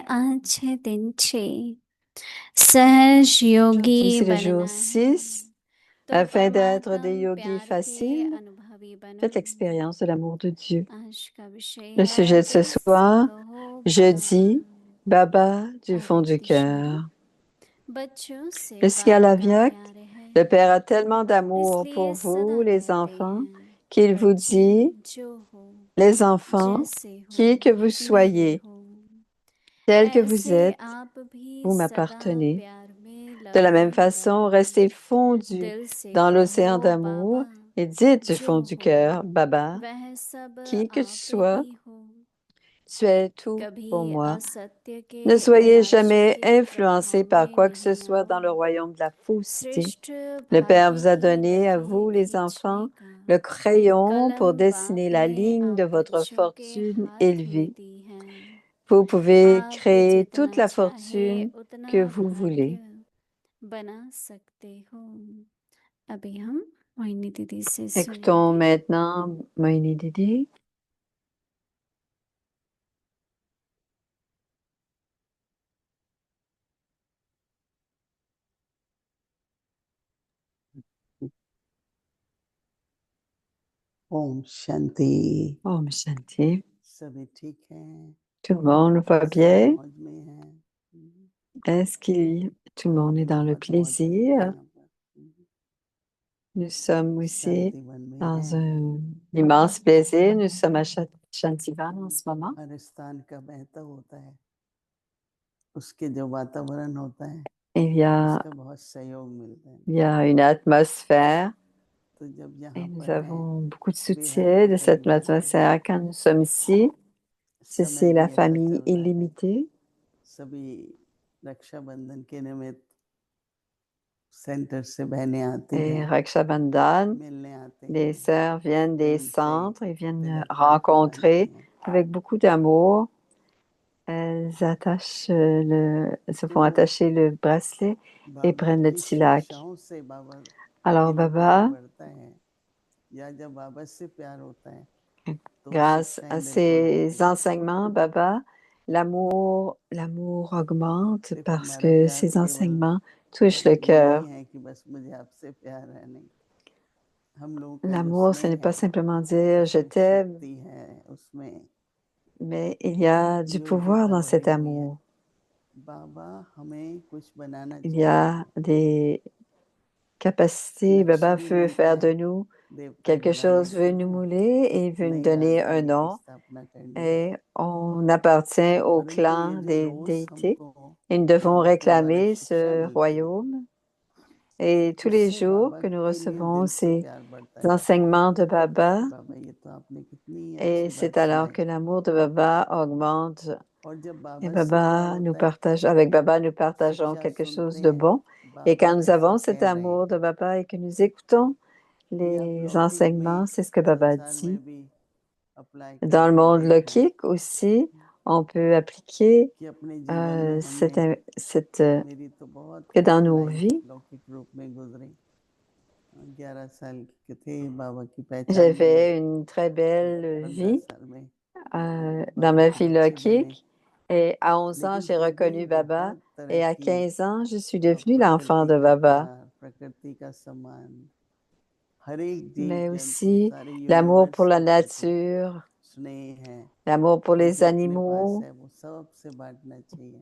आच्छादिंचे सहज योगी Ici le jour बनना है 6, तो afin d'être des परमात्म yogis प्यार के faciles, अनुभवी बनो। faites l'expérience de l'amour de Dieu. आज का विषय Le है sujet de ce दिल से soir, कहो je बाबा। dis Baba du fond du Aditya Sharma. cœur. बच्चों से Le ciel बाप का Avyakt, प्यार है, le Père a tellement d'amour इसलिए pour vous, सदा les कहते enfants, हैं qu'il vous बच्चे dit, जो हो les enfants, जैसे हो qui que vous मेरे soyez, हो, tels que vous ऐसे êtes, आप भी vous सदा m'appartenez. प्यार में De la लहू même façon, रहो। restez fondus दिल से dans l'océan कहो d'amour बाबा et dites du जो fond du हो cœur, Baba, वह सब qui que tu आप sois, ही हो। tu es tout pour कभी moi. असत्य के Ne soyez अयाची jamais के प्रभाव influencés par में quoi que ce नहीं soit dans आओ। le royaume de la fausseté. श्रेष्ठ Le Père भाग्य vous a की donné à vous, लकीर les खींचने enfants, का le crayon pour कलम dessiner बाप la ने ligne de आप votre बच्चों के fortune हाथ में élevée. दी है। Vous pouvez आप créer toute जितना la चाहे fortune उतना que vous voulez. भाग्य बना सकते हो। अभी हम मोहिनी दीदी से Écoutons सुनेंगे। maintenant Moini Didi. Om Shanti. Om Shanti. सभी ठीक हैं? Tout le monde va सब bien? मौज में हैं? Est-ce que tout le monde est dans le बहुत मौज करते हैं plaisir? यहाँ पर। Nous sommes aussi शांति वन में dans हैं। un immense plaisir. Nous sommes à Shantivan en ce moment. हर स्थान का महत्व होता है, उसके जो वातावरण होता है Il y a, उसका बहुत सहयोग मिलता है। il y a une atmosphère तो जब यहाँ et nous पर हैं avons beaucoup de बेहद soutien का de cette परिवार है, atmosphère quand nous sommes ici. समय C'est la भी ऐसा famille चल रहा है, illimitée सभी रक्षाबंधन के निमित्त सेंटर से बहनें आती et हैं, Raksha Bandhan. मिलने आते Les हैं, sœurs viennent des प्रेम से centres et viennent तिलक rencontrer बांधती हैं। avec beaucoup d'amour. Elles attachent elles se font attacher le bracelet et बाबा prennent le की tilak. शिक्षाओं से बाबा Alors धीरे धीरे Baba, बढ़ता है, या जब बाबा से प्यार होता है तो grâce शिक्षाएं à बिल्कुल होती ces हैं। enseignements, Baba, l'amour augmente सिर्फ parce हमारा que प्यार ces केवल enseignements touchent le ये नहीं cœur. है कि बस मुझे आपसे प्यार है, नहीं, हम लोगों का जो L'amour, ce n'est स्नेह pas है simplement dire je उसमें t'aime, शक्ति है, उसमें mais il y a du pouvoir योग्यता dans cet भरी हुई है। amour. बाबा हमें कुछ बनाना Il y चाहते a हैं, des capacités. Baba लक्ष्य भी veut मिलता faire है de nous देवता quelque बनाने chose, veut के, nous mouler et veut nous नई donner un राजधानी की nom. स्थापना करनी है। Et on appartient au परंतु ये clan जो des रोज déités हमको et nous devons बाबा के द्वारा réclamer शिक्षा ce मिलती है, royaume. Et tous les उससे jours बाबा que nous के लिए recevons दिल से ces प्यार बढ़ता जाता है। enseignements de Baba, बाबा ये तो आपने कितनी et अच्छी c'est बात alors सुनाई। que l'amour de Baba augmente. और जब Et बाबा से प्यार Baba nous होता है, partage, avec Baba, nous partageons शिक्षा quelque सुनते chose de हैं bon. Et बाबा quand nous कैसा avons cet कह रहे amour हैं, de Baba et que nous écoutons ये आप les लौकिक enseignements, में c'est ce que Baba संसार dit. में भी अप्लाई Dans le करके monde देखा है lokique aussi, on peut appliquer कि अपने जीवन में हमने, cette मेरी तो बहुत que dans अच्छी nos लाइफ vies. लौकिक रूप में गुजरी। 11 साल के थे, बाबा की पहचान की, J'avais une très belle 15 vie साल में dans बाबा ma के vie बच्चे बने, lokique. Et à 11 ans, लेकिन j'ai तब भी reconnu Baba. बहुत तरह Et à की 15 ans, je suis devenue l'enfant प्रकृति de का Baba. प्यार, प्रकृति का सम्मान, हर एक जीव Mais जंतु, aussi सारे l'amour यूनिवर्स pour la के प्रति nature, स्नेह है, l'amour pour और les जो अपने पास animaux है वो सबसे बांटना चाहिए,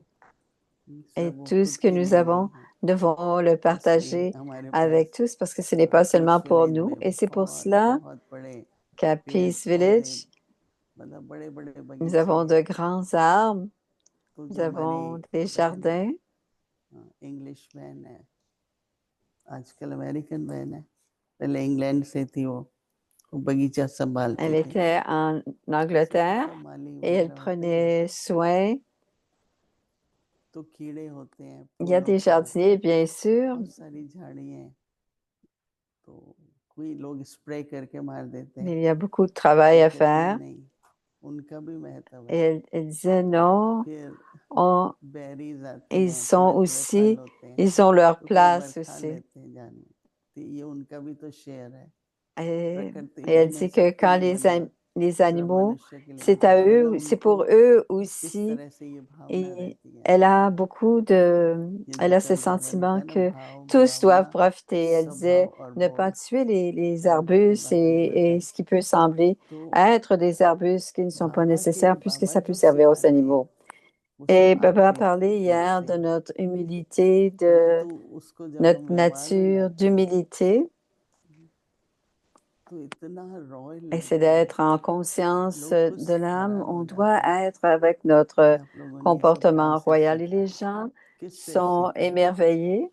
et सब वो tout खुद ce que के nous लिए नहीं avons, है। nous devons le इसलिए partager हमारे avec पास tous parce que ce n'est pas seulement peace pour village nous. में Et c'est pour बहुत cela बहुत बड़े qu'à पेड़ Peace पौधे, Village, मतलब बड़े बड़े nous बगीचे avons हैं। de grands arbres, तो nous जो हमारी avons des बहन है, jardins. इंग्लिश बहन है, आजकल अमेरिकन बहन है, पहले इंग्लैंड से थी, वो बगीचा Elle संभालती थी, était en Angleterre सब माली et elle वगैरह होते हैं। prenait soin. तो कीड़े होते हैं, Il y a फूल des होते हैं, jardiniers, bien sûr, बहुत सारी झाड़ियाँ हैं, तो कोई लोग स्प्रे करके मार देते mais हैं, il y a beaucoup de travail वो à कहती है faire. नहीं, उनका भी महत्व Et है। elle disait non, फिर on- बेरीज आती ils हैं, sont थोड़े थोड़े फल aussi, होते हैं, ils ont leur तो कई बार place खा aussi. लेते हैं जानवर, तो ये उनका भी तो शेयर है। Et, प्रकृति et ने elle हमें dit que सबके quand लिए बनाया, les दूसरा animaux, मनुष्य के लिए c'est à होता है, eux, मतलब c'est pour उनको eux किस aussi. तरह से ये भावना Et रहती है elle a beaucoup de, ये elle जो a ce कल बाबा ने sentiment कहा ना que भाव tous doivent भावना profiter. Elle disait स्वभाव और ne pas बोध tuer les चारों बातें arbustes बदल जाता et है ce qui peut sembler तो être des arbustes qui ne sont pas बाबा के nécessaires puisque बाबा ça peut जो servir aux सिखाते हैं animaux. वो Et सब Baba a आपके parlé दिल hier से de है notre humilité, de परंतु उसको जब notre हम व्यवहार में nature लाते हैं d'humilité. तो इतना रॉयल Et c'est लगता है d'être en conscience लोग खुश de l'âme. हैरान On हो doit जाते हैं être avec कि notre आप लोगों ने ये सब comportement कहाँ से royal. Et सीखा les gens किससे sont सीखा émerveillés.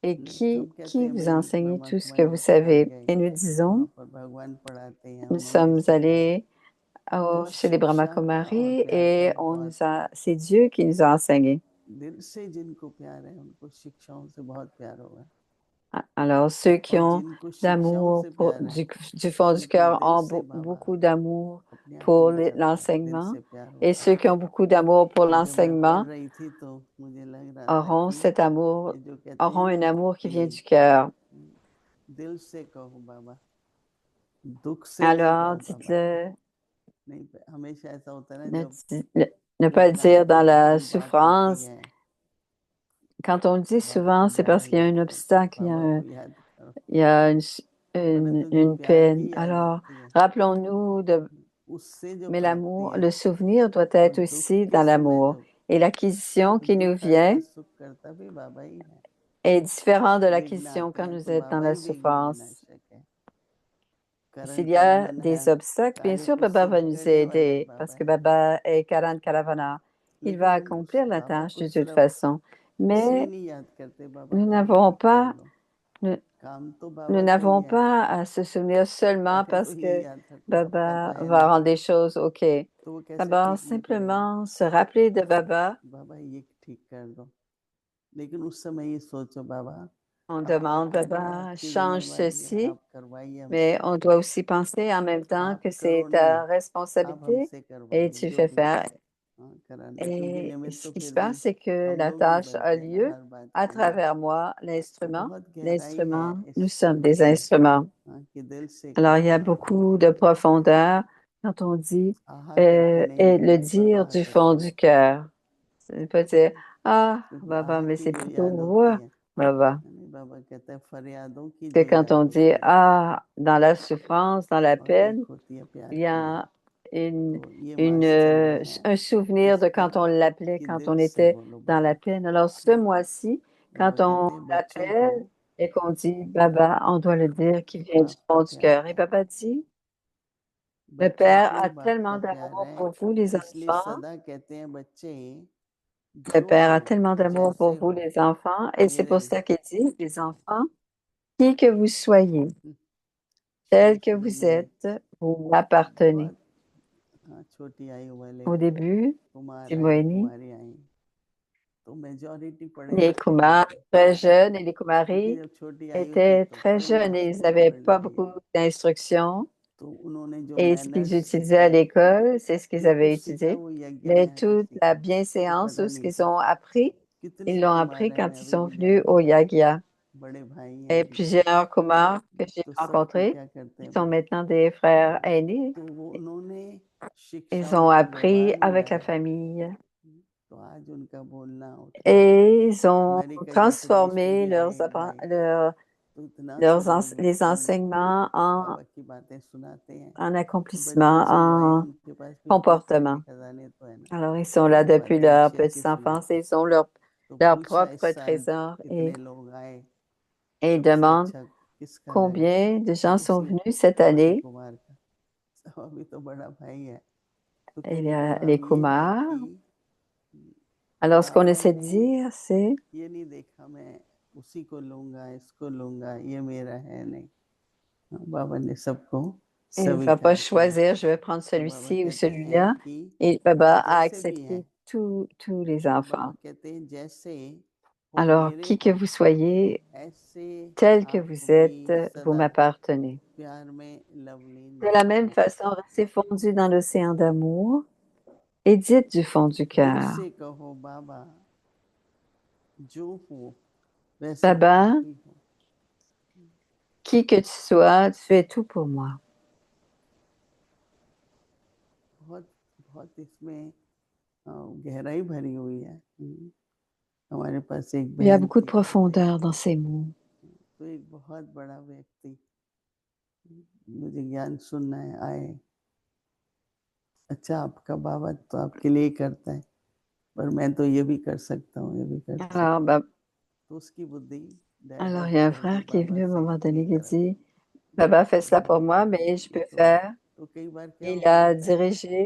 Et नहीं तो हम कहते qui हैं vous भाई enseigne tout ce que मखमली vous विहार savez? गए Et nous वहाँ disons, पर भगवान पढ़ाते हैं nous उन्होंने sommes सिखाया allés तो chez les शिक्षा का और Brahmakumaris प्यार का et बहुत c'est Dieu qui nous a enseigné. दिल से जिनको प्यार है उनको शिक्षाओं से बहुत प्यार होगा Alors, ceux qui और ont जिनको शिक्षाओं d'amour से प्यार है du fond du उनको cœur दिल ont से बाबा beaucoup d'amour अपने आप pour लीड करता है दिल l'enseignement. से प्यार Et होता ceux है qui ont beaucoup d'amour pour तो जब मैं पढ़ l'enseignement रही थी तो मुझे लग रहा था auront कि cet amour, ये जो कहते हैं auront ना un amour qui vient कि du cœur. दिल से कहो बाबा दुख से नहीं Alors, कहो बाबा dites-le, नहीं हमेशा ऐसा होता है ना ne, जब ne कोई pas le dire dans क्लांति la की बात होती souffrance. है Quand on le dit बाबा souvent, को c'est ज़्यादा parce qu'il y a याद un करो obstacle, बाबा को याद करो il y a परंतु जो une प्यार peine. की याद Alors, होती है rappelons-nous उससे जो mais प्राप्ति l'amour, है le souvenir doit और être दुख aussi के dans समय l'amour. जो Et l'acquisition qui nous दुख vient आता सुख करता भी बाबा ही है est différente de विघ्न l'acquisition आते quand हैं nous तो êtes dans बाबा la ही विघ्न souffrance. विनाशक है करण S'il y a कल्याण है des obstacles, bien कार्य sûr, को Baba va सिद्ध nous करने वाला aider parce बाबा que है Baba est Karan Karavana. Il va लेकिन हम उस accomplir la बाबा tâche को de toute सिर्फ façon. इसलिए Mais नहीं याद करते बाबा nous काम n'avons ठीक कर pas, लो nous, काम तो nous बाबा का ही n'avons है pas à se souvenir seulement पहले तो parce ये que याद रखो आपका तो Baba है va नहीं rendre des choses OK. तो वो कैसे D'abord, ठीक नहीं करेगा simplement se rappeler de Baba. बाबा ये ठीक कर दो लेकिन उस समय ये सोचो बाबा On अब demande, ये Baba, आपकी change जिम्मेवारी है ceci. आप करवाइए Mais हमसे on doit aussi penser en même temps आप que करो c'est नहीं ta आप responsabilité हमसे et करवाइए tu जो fais भी faire. कराना क्योंकि Et निमित्त ce तो qui se फिर भी passe, c'est que हम la लोग ही tâche a बनते हैं ना lieu हर बात à के लिए travers moi, तो l'instrument. बहुत गहराई है L'instrument, इस nous sommes शब्द des में instruments. कि दिल से Alors, il y कहो a बाबा beaucoup de profondeur quand on dit आहा करके et नहीं le dire प्रवाह du fond करके du cœur. C'est pas dire, ah, क्योंकि Baba, आह mais की c'est जो plutôt, याद होती ouais, है Baba. यानी बाबा कहता है फरियादों की Que जो quand याद on dit, होती है ah, dans la souffrance, dans la और एक peine, होती है प्यार il y की याद a une, तो ये मास चल रहे हैं un souvenir इस de पर quand on l'appelait, कि quand दिल on से était बोलो dans la Baba peine. Alors, ce mois-ci, Baba quand on कहते हैं बच्चों को l'appelle et qu'on dit Baba, on doit le dire qui vient du आपका fond du प्यार cœur. Et है Baba dit, le बच्चों Père को a बाप का tellement प्यार d'amour है pour vous, les इसलिए enfants. सदा कहते हैं बच्चे Le जो Père a हो tellement d'amour जैसे pour vous, हो les enfants. Et c'est मेरे pour ça qu'il dit, les enfants, qui que vous soyez, शुरू tel que शुरू vous में êtes, vous m'appartenez. बहुत छोटी आयु वाले Au début, कुमार आए Timoénie, कुमारी आई तो मेजॉरिटी पढ़े les लिखे थे Kumars très jeunes et les क्योंकि Kumaris जब छोटी आयु थी étaient तो très पूरा jeunes et ils school n'avaient पढ़ pas लिया beaucoup d'instructions. तो उन्होंने जो Et ce qu'ils manners utilisaient à सीखे l'école, c'est ce qu'ils जो avaient कुछ सीखा étudié. वो यज्ञ Mais में आके toute la सीखा तो bienséance पता ou ce नहीं qu'ils था ont appris, कितने ils l'ont कुमार appris हैं quand मैं ils अभी sont भी venus जानता au हूँ Yagya. बड़े भाई हैं Et जिनके plusieurs Kumars que j'ai तो सबको rencontrés, क्या करते qui हैं sont बाबा maintenant des frères aînés, तो वो उन्होंने ils शिक्षाओं ont को appris व्यवहार में avec la लाया famille. तो आज उनका बोलना उठना Et ils ont अमेरिका जैसे देश में transformé भी आए भाई तो इतना सब लोग les उनको enseignements बाबा की बातें सुनाते हैं en तो बचपन accomplissement, से जो आए en उनके पास भी अपने प्यार के comportement. खजाने तो है ना Alors, ils sont là तो depuis बातें leur अच्छी अच्छी petite enfance सुनाते et हैं ils ont तो leur पूछा इस propre साल trésor कितने लोग आए et ils सबसे demandent अच्छा किसका लगा combien de gens sont किसी venus cette छोटे année. कुमार का सब अभी तो बड़ा भाई है तो Et कहने का les भाव ये है Kumars. कि Alors, ce qu'on बाबा essaie de ने dire, c'est ये नहीं देखा मैं उसी को लूंगा इसको लूंगा ये मेरा है नहीं बाबा ने सबको il ne va pas स्वीकार किया choisir, je vais prendre तो बाबा celui-ci ou कहते हैं celui-là. कि Et Baba a जैसे भी हैं accepté tous les तो enfants. बाबा कहते हैं जैसे हो Alors, मेरे qui que हो vous soyez, ऐसे tel que आप vous भी êtes, vous सदा m'appartenez. प्यार में लवलीन De la même रहो façon, restez fondus dans l'océan d'amour et dites du fond du दिल cœur, से कहो बाबा जो हो वैसे Baba, आप ही हो qui que tu sois, tu es tout pour moi. बहुत इसमें गहराई भरी हुई है। हमारे पास एक Il y a बहन beaucoup de थी, profondeur dans ces mots. तो एक बहुत बड़ा व्यक्ति मुझे ज्ञान सुनने आए। अच्छा, आपका बाबा तो आपके लिए ही करता है, पर मैं तो ये भी कर सकता हूँ, ये भी कर सकता हूँ। तो उसकी बुद्धि Alors, il y a un divert frère qui est करके venu à un बाबा moment से donné qui अपनी तरफ। dit, Baba fait cela pour moi, mais je peux faire. तो कई बार क्या Il होता a है dirigé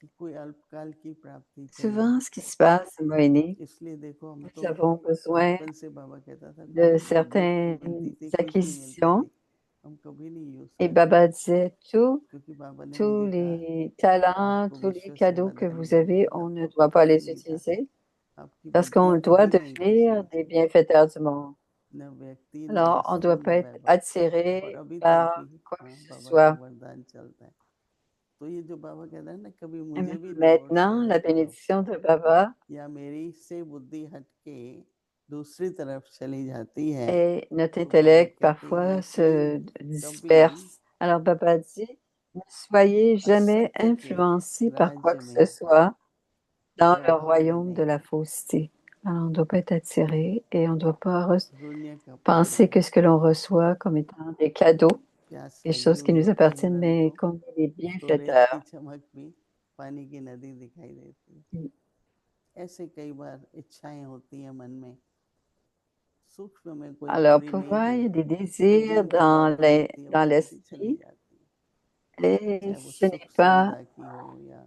कि कोई अल्पकाल की प्राप्ति चाहिए, souvent ce qui se passe, Moïni. इसलिए देखो हम Nous तो avons besoin बचपन से बाबा कहता था de बुद्धि certaines बनती थी, कुछ नहीं मिलती acquisitions. थी, हम कभी नहीं यूज Et करते, Baba disait, क्योंकि बाबा ने tous मुझे कहा les talents, आपको tous les विश्व से cadeaux que वरदान vous मिले avez, हैं, on ne आपको doit pas कुछ les नहीं था, utiliser आपकी parce बुद्धियां qu'on doit कभी नहीं devenir घुसनी des चाहिए, bienfaiteurs du monde. न व्यक्ति न Alors, on ne doit वस्तु pas न être वैभव। और attiré अभी तक par भी quoi que ce बाबा का soit. वरदान चलता है। तो ये जो बाबा कहता है ना, कभी Et मुझे भी रिवॉर्ड maintenant, la करो, bénédiction de Baba या मेरी से बुद्धि हटके दूसरी तरफ चली जाती है, et notre तो बाबा intellect कहते हैं parfois कि se कभी disperse. Alors Baba dit, ne soyez jamais असत्य के influencés par quoi राज्य que ce में soit dans le प्रभाव royaume de देने la fausseté. Alors on ne doit pas être attiré et on ne doit pas शून्य का penser पानी que ce que l'on reçoit comme étant des cadeaux, प्यास des लगी choses qui हुई nous होती है appartiennent, मन mais को, qu'on est des तो रेत की bienfaiteurs. चमक भी पानी की नदी दिखाई देती है। ऐसे कई बार इच्छाएं होती हैं मन में, सूक्ष्म में कोई Alors पूरी pour नहीं moi, il y a हुई, des तो désirs जिन प्रभाव में होती है वो dans बढ़ती चली l'esprit जाती et है, चाहे वो ce सुख n'est pas. सुविधा की हो या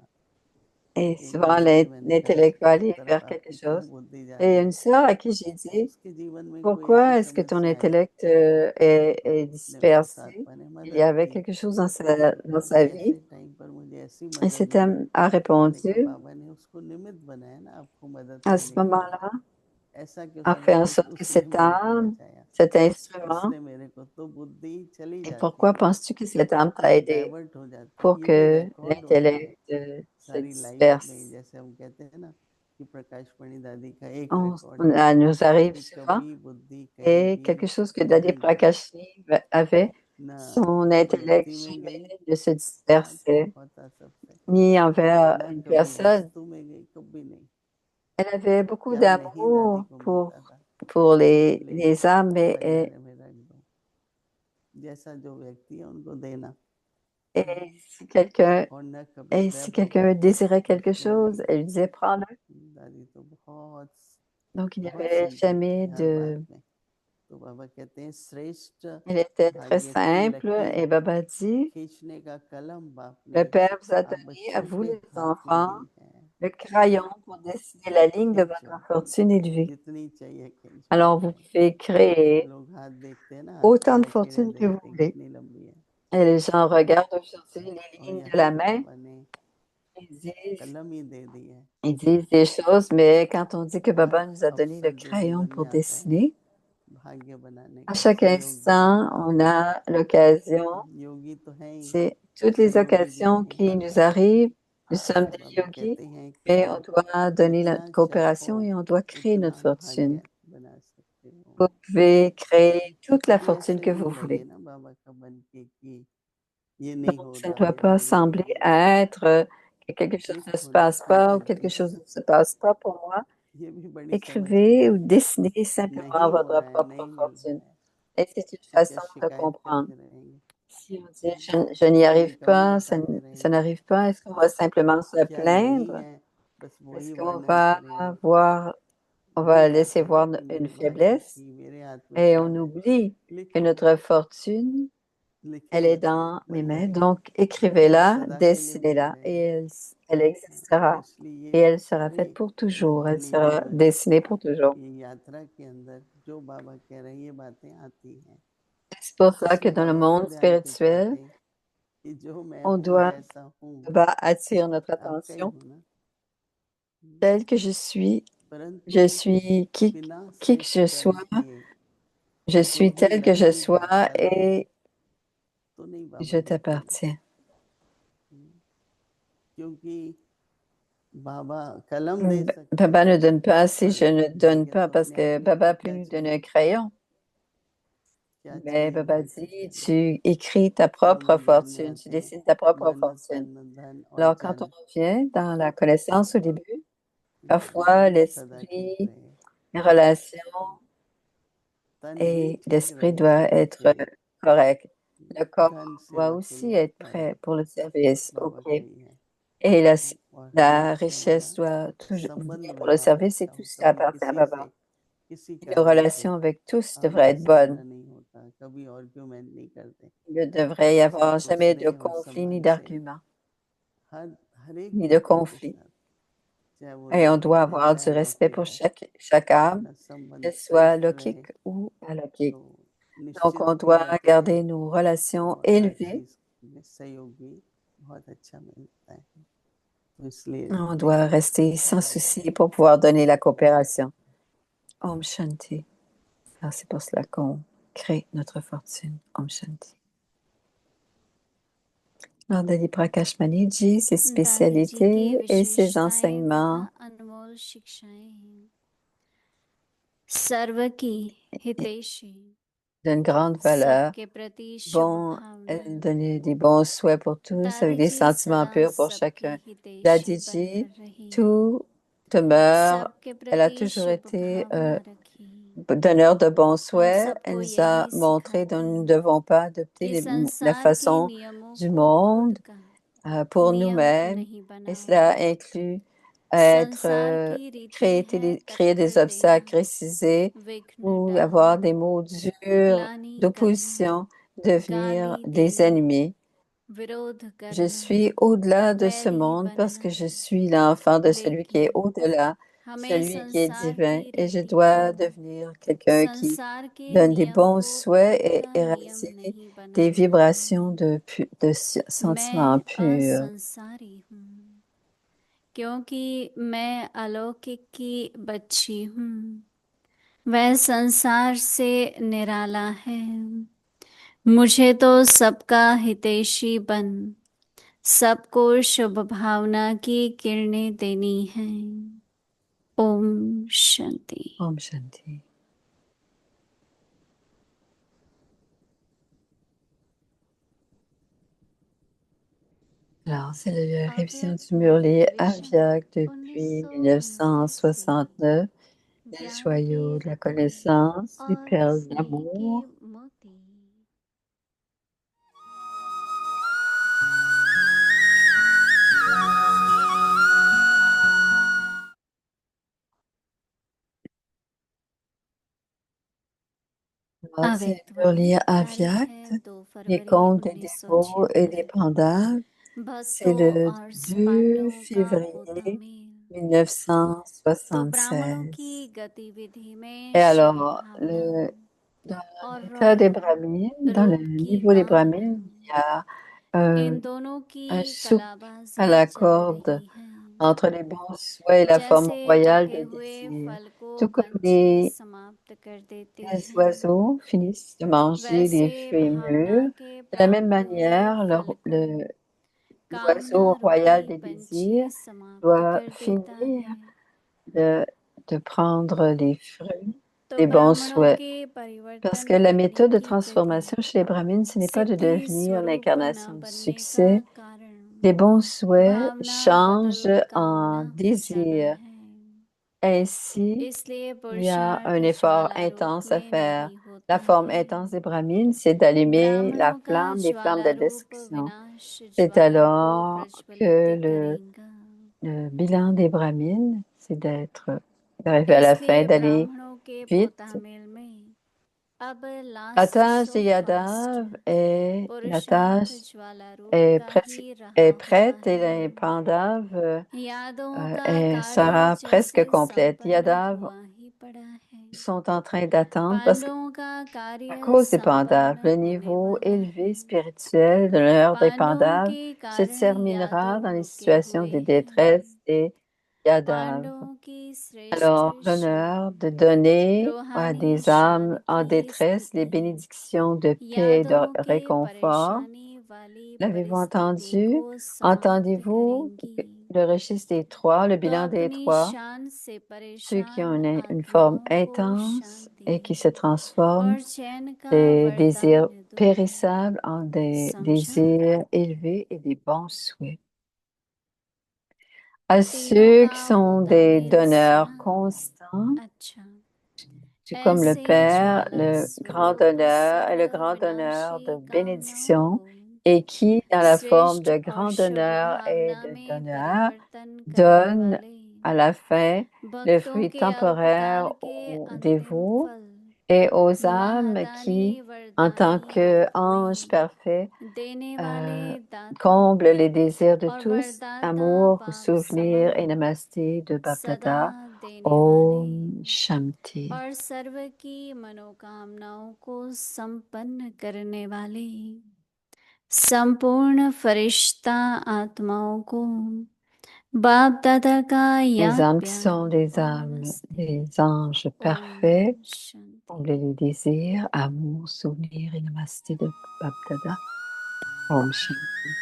Et एक souvent, बहन से मैंने कहा l'intellect va aller इस तरफ vers quelque आपकी तरफ chose. बुद्धि जा Et रही une है, sœur à qui j'ai dit, उसके जीवन में कोई ऐसी pourquoi est-ce que ton समस्या है, intellect est अपने उसके साथ dispersé? मैंने Il y मदद avait की। quelque chose dans dans बाबा sa ऐसे vie. टाइम पर मुझे ऐसी Et मदद cet मिली, homme a मैंने कहा répondu, बाबा ने उसको निमित्त बनाया ना आपको मदद à ce देने के लिए, moment-là, ऐसा क्यों a fait समझ en के sorte que उसने cette मेरे को âme, बचाया, cet instrument, उसने मेरे को, तो बुद्धि चली et जाती है pourquoi ना, penses-tu que cette âme t'a वो aidé डाइवर्ट हो जाती है, pour ये भी que रिकॉर्ड होता है l'intellect se सारी लाइफ में। disperse? जैसे हम कहते हैं ना कि प्रकाश मणि दादी का एक रिकॉर्ड है Ça nous arrive कि souvent. कभी बुद्धि कहीं Et भी quelque chose que Dadi नहीं गई, Prakashni avait, ना son intellect व्यक्ति में गई, jamais ne se त्याग dispersait, बहुत था सबसे, ni envers ना une कभी personne. वस्तु में गई, कभी नहीं, Elle avait beaucoup क्या नहीं दादी d'amour को मिलता था pour ले लो les âmes, mais भंडारे में रख दो, जैसा जो व्यक्ति है उनको देना, et si quelqu'un और न कभी et si वैभव quelqu'un désirait quelque उसमें chose, भी। elle lui disait prends-le. दादी तो बहुत Donc il n'y बहुत avait सिंपल थी jamais हर बात de. में। तो बाबा कहते हैं श्रेष्ठ Elle était très भाग्य की simple लकीर et Baba dit, खींचने का कलम बाप le ने Père vous a आप donné à बच्चों vous के les हाथ में enfants दी है, le crayon pour dessiner la ligne de खींचो votre fortune élevée. जितनी चाहिए खींचो। Alors vous pouvez créer लोग हाथ देखते हैं ना, हाथ की autant de लकीरें fortune que vous देखते हैं voulez. कितनी लंबी है, Et les gens regardent aujourd'hui les और lignes de यहाँ la तो main, बाबा ने ils disent, कलम ही दे दी है। ils disent des choses, mais quand on dit que Baba her nous a donné le अवसर जो crayon जीवन pour में आता है dessiner, भाग्य बनाने à का, chaque सहयोग देने instant, का। on a l'occasion, योगी तो है ही, c'est toutes les सहयोगी भी occasions हैं qui हर nous बात में। arrivent, nous sommes तो des बाबा yogis, कहते हैं कि mais on आप doit donner जितना notre चाहो coopération et on doit créer उतना notre fortune. भाग्य बना सकते हो। Vous pouvez créer तो toute la कभी fortune ऐसे que नहीं vous लगे voulez. ना बाबा का बन के कि ये नहीं Donc, हो ça ne रहा, doit ये pas हो ही नहीं sembler रहा, être que quelque chose ne तकलीफ se होने passe होने pas ou quelque लगती है। chose ne se passe pas pour moi. ये भी बड़ी समझदारी Écrivez ou है, dessinez simplement नहीं हो votre रहा है, propre नहीं मिल fortune. रहा है Et c'est une तो क्या façon de शिकायत comprendre. करते रहेंगे, Si on dit je n'y अपनी arrive कमी pas, बताते ça रहेंगे, n'arrive pas, est-ce qu'on va simplement se क्या नहीं plaindre? है बस Est-ce वही qu'on वर्णन va करेंगे। voir, on va भूल laisser जाते हैं ना voir कि une मेरी भाग्य faiblesse की मेरे हाथ में et क्या on है, oublie que लिखो, notre fortune, elle लिखेंगे est तो dans mes बन mains. जाएगी, Donc, वो écrivez-la, सदा के लिए बन dessinez-la et जाएगी। elle तो existera. इसलिए Et elle sera पूरी faite pour toujours. Elle जितनी sera भी dessinée pour toujours. ये यात्रा के अंदर जो बाबा कह रहे हैं ये बातें आती हैं, C'est pour ça que इसलिए dans le बाबा monde खुद ध्यान खिंचवाते spirituel, हैं कि जो मैं on हूँ doit जैसा हूँ attirer notre आपका ही attention. हूँ ना, Tel que परंतु je suis बिना qui que श्रेष्ठ je कर्म sois, के je suis बुद्धि tel que je लगती है sois कलम et तो नहीं बाबा je देखेंगे, t'appartiens. क्योंकि बाबा कलम दे सकते Baba हैं ne donne pas si पर je ne donne भाग्य pas तो parce अपने आप que लिखो Baba peut क्या nous donner चाहिए, un crayon. क्या Mais चाहिए Babaji, मुझे, tu écris ta propre कर्म ज्ञान fortune, tu ज्ञाते dessines ta propre मन fortune. तन धन और Alors, quand on जन revient dans la connaissance au début, parfois सदा ठीक l'esprit, रहे, les relations तन भी et ठीक l'esprit रहे doit être सबके, correct. Le धन corps doit सेवा के aussi लिए être आता है, prêt pour le service, बाबा ok. कही है, Et और la हमेशा richesse हमारा doit toujours संबंध venir pour le व्यवहार service et अच्छा tout हो, ça कभी appartient à किसी से, Baba. किसी Et nos कारण से relations avec tous devraient हमसे être bonnes. झगड़ा नहीं होता, कभी आर्ग्यूमेंट नहीं करते, Il ne devrait y avoir सबको jamais de स्नेह और conflit ni सम्मान से, d'argument, हर एक ni de व्यक्ति के conflit. साथ, चाहे वो Et on doit लौकिक है avoir du चाहे respect pour अलौकिक है, chaque âme, अपना संबंध qu'elle soit श्रेष्ठ रहे, lokique ou alokik. तो Donc, निश्चित on ही doit रहते हैं garder nos relations और हर élevées. चीज में सहयोग भी बहुत अच्छा मिलता है, तो इसलिए On doit rester sans souci pour pouvoir donner la coopération. Om Shanti. Alors, c'est pour cela qu'on crée notre fortune. Om Shanti. Alors, Dali Prakash Maniji, ses दादी जी की spécialités et ses विशेषताएं enseignements. तथा अनमोल शिक्षाएं हैं। सर्व की हितैषी, D'une grande valeur, सबके प्रति शुभ bon, भावना, donner des bons souhaits pour tous avec दादी des जी sentiments सदा purs pour सबकी chacun. La हितैषी Diji, बनकर रही, tout demeure, सबके elle a प्रति toujours शुभ été भावना रखी। donneur de bons हम souhaits. सबको Elle nous a यही montré que nous ne सिखाती devons pas adopter कि la संसार के façon नियमों du को monde खुद का pour नियम nous-mêmes. नहीं Et cela बनाओ। inclut être, संसार की रीति créer है créer des तत्पर obstacles, देना, préciser विघ्न ou avoir des डालना, mots durs, ग्लानि d'opposition, करना, devenir गाली des देना, ennemis. विरोध Je करना, suis au-delà de ce very monde parce बनना, que je suis l'enfant de celui qui est लेकिन au-delà, हमें celui qui est संसार divin, की et je रीति dois को, devenir quelqu'un qui संसार के donne des नियम bons को souhaits खुद et का नियम éradier नहीं des बनाना। vibrations de sentiments मैं purs. असंसारी हूँ क्योंकि मैं अलौकिक की बच्ची हूँ। वह संसार से निराला है। मुझे तो सबका हितैषी बन सबको शुभ भावना की किरणें देनी है। ओम Shanti. Om Shanti. Alors, c'est la révision du Murli Avyak depuis 1969, les joyaux de la connaissance, les perles d'amour. Alors, c'est le Murli Avyak, les contes des dévots et des pandaves. C'est le 2 février 1976. Et alors, dans l'état des brahmines, dans le niveau des brahmines, il y a इन दोनों की un souffle à कलाबाजी la चल corde रही है। entre les bons souhaits et la forme जैसे royale पके des हुए désirs. फल को Tout comme पंछी समाप्त कर देते les हैं, oiseaux finissent de manger वैसे les fruits भावना mûrs, के de la même प्राप्त हुए manière, फल को कामना l'oiseau royal रूपी des पंछी désirs समाप्त doit कर देता finir है। de, de prendre les fruits तो des bons ब्राह्मणों souhaits. के Parce परिवर्तन que la करने méthode de की प्रति transformation chez les brahmines, ce n'est pas de सिद्धि devenir स्वरूप न l'incarnation du बनने का succès. कारण Les bons souhaits भावना changent बदल en कामना हो जाना désir. है। Ainsi, इसलिए il y a पुरुषार्थ un effort ज्वाला रूप intense à में faire. नहीं होता La forme है। intense des brahmines, c'est d'allumer la ब्राह्मणों का flamme, les flammes ज्वाला de रूप destruction. विनाश C'est ज्वाला को alors प्रज्वलित que करेगा। le bilan des brahmines, c'est d'arriver à la fin, इसलिए d'aller ब्राह्मणों के vite. पोतामिल में अब La लास्ट tâche सो de fast Yadav est, la पुरुषार्थ tâche ज्वाला रूप est का presque ही रहा est हुआ prête et है। les Pandav यादों का कार्य sera presque जैसे complète. संपन्न Yadav हुआ ही पड़ा है। sont en train d'attendre parce que पांडवों का à कार्य cause des Pandavas, संपन्न le होने niveau वाला élevé है। spirituel de l'heure des पांडवों Pandavas के se कारण terminera यादव dans les रुके situations हुए de हैं। détresse des Yadav. पांडवों की श्रेष्ठ Alors, l'honneur de donner à रूहानी des âmes en शांति détresse les स्थिति bénédictions de paix et de यादवों के réconfort. परेशानी वाली L'avez-vous परिस्थिति entendu? को समाप्त Entendez-vous करेंगी। le registre des trois, le तो bilan des अपनी trois, शान से ceux qui परेशान ont une forme आत्माओं को intense et qui शांति se transforment और चैन का des वरदान désirs दो périssables en des समझा désirs élevés et des bons souhaits. À तीनों ceux का qui sont होता des है donneurs स्नान constants, अच्छा tout comme le ऐसे Père, ज्वाला le grand स्वरूप donneur et le सर्व grand donneur विनाशी de कामनाओं bénédiction, को et qui, dans la forme श्रेष्ठ de और grand शुभ donneur et भावना de में donneur, परिवर्तन करने donne वाले à la fin le भक्तों fruit के temporaire अल्पकाल के aux अंतिम dévots फल et aux âmes महादानी qui, en tant वरदानी qu'anges में parfaits, देने वाले दाता comblent les désirs de और tous, वरदाता amour, बाप souvenir et समान namasté de सदा Bapdada. देने वाले Om Shanti. और सर्व की मनोकामनाओं को संपन्न करने वाले संपूर्ण फरिश्ता आत्माओं को बाप दादा का Les याद âmes qui प्यार sont des और âmes, नमस्ते des anges parfaits, Om Shanti combler les désirs, amour, souvenir et namasté de Bapdada. Om Shanti.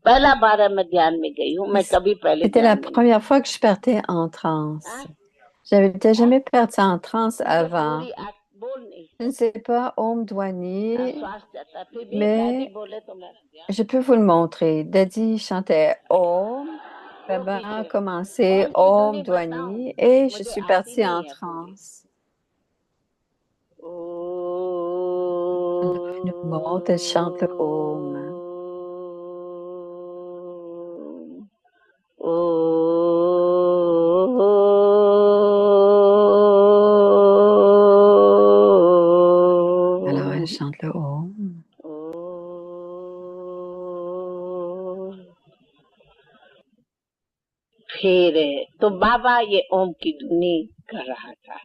पहला बार है मैं ध्यान में गई हूँ, मैं कभी पहले C'était la ध्यान में नहीं première fois que je partais en transe. हाँ? J'avais jamais parti en transe मुझे avant. पूरी बोल नहीं Je ne sais pas, Om Dwani, श्वास जाता है, फिर भी mais दादी बोले तो मैं je peux vous le montrer. Daddy chantait Om, Baba a commencé कौन सी Om धुनी बताऊं, Dwani et je मुझे suis आती partie नहीं en है पूरी। transe. ओ Alors, une monte, elle chante le Om. Alors, elle chante le Om. फिर तो बाबा ये ओम की धुनी कर रहा था,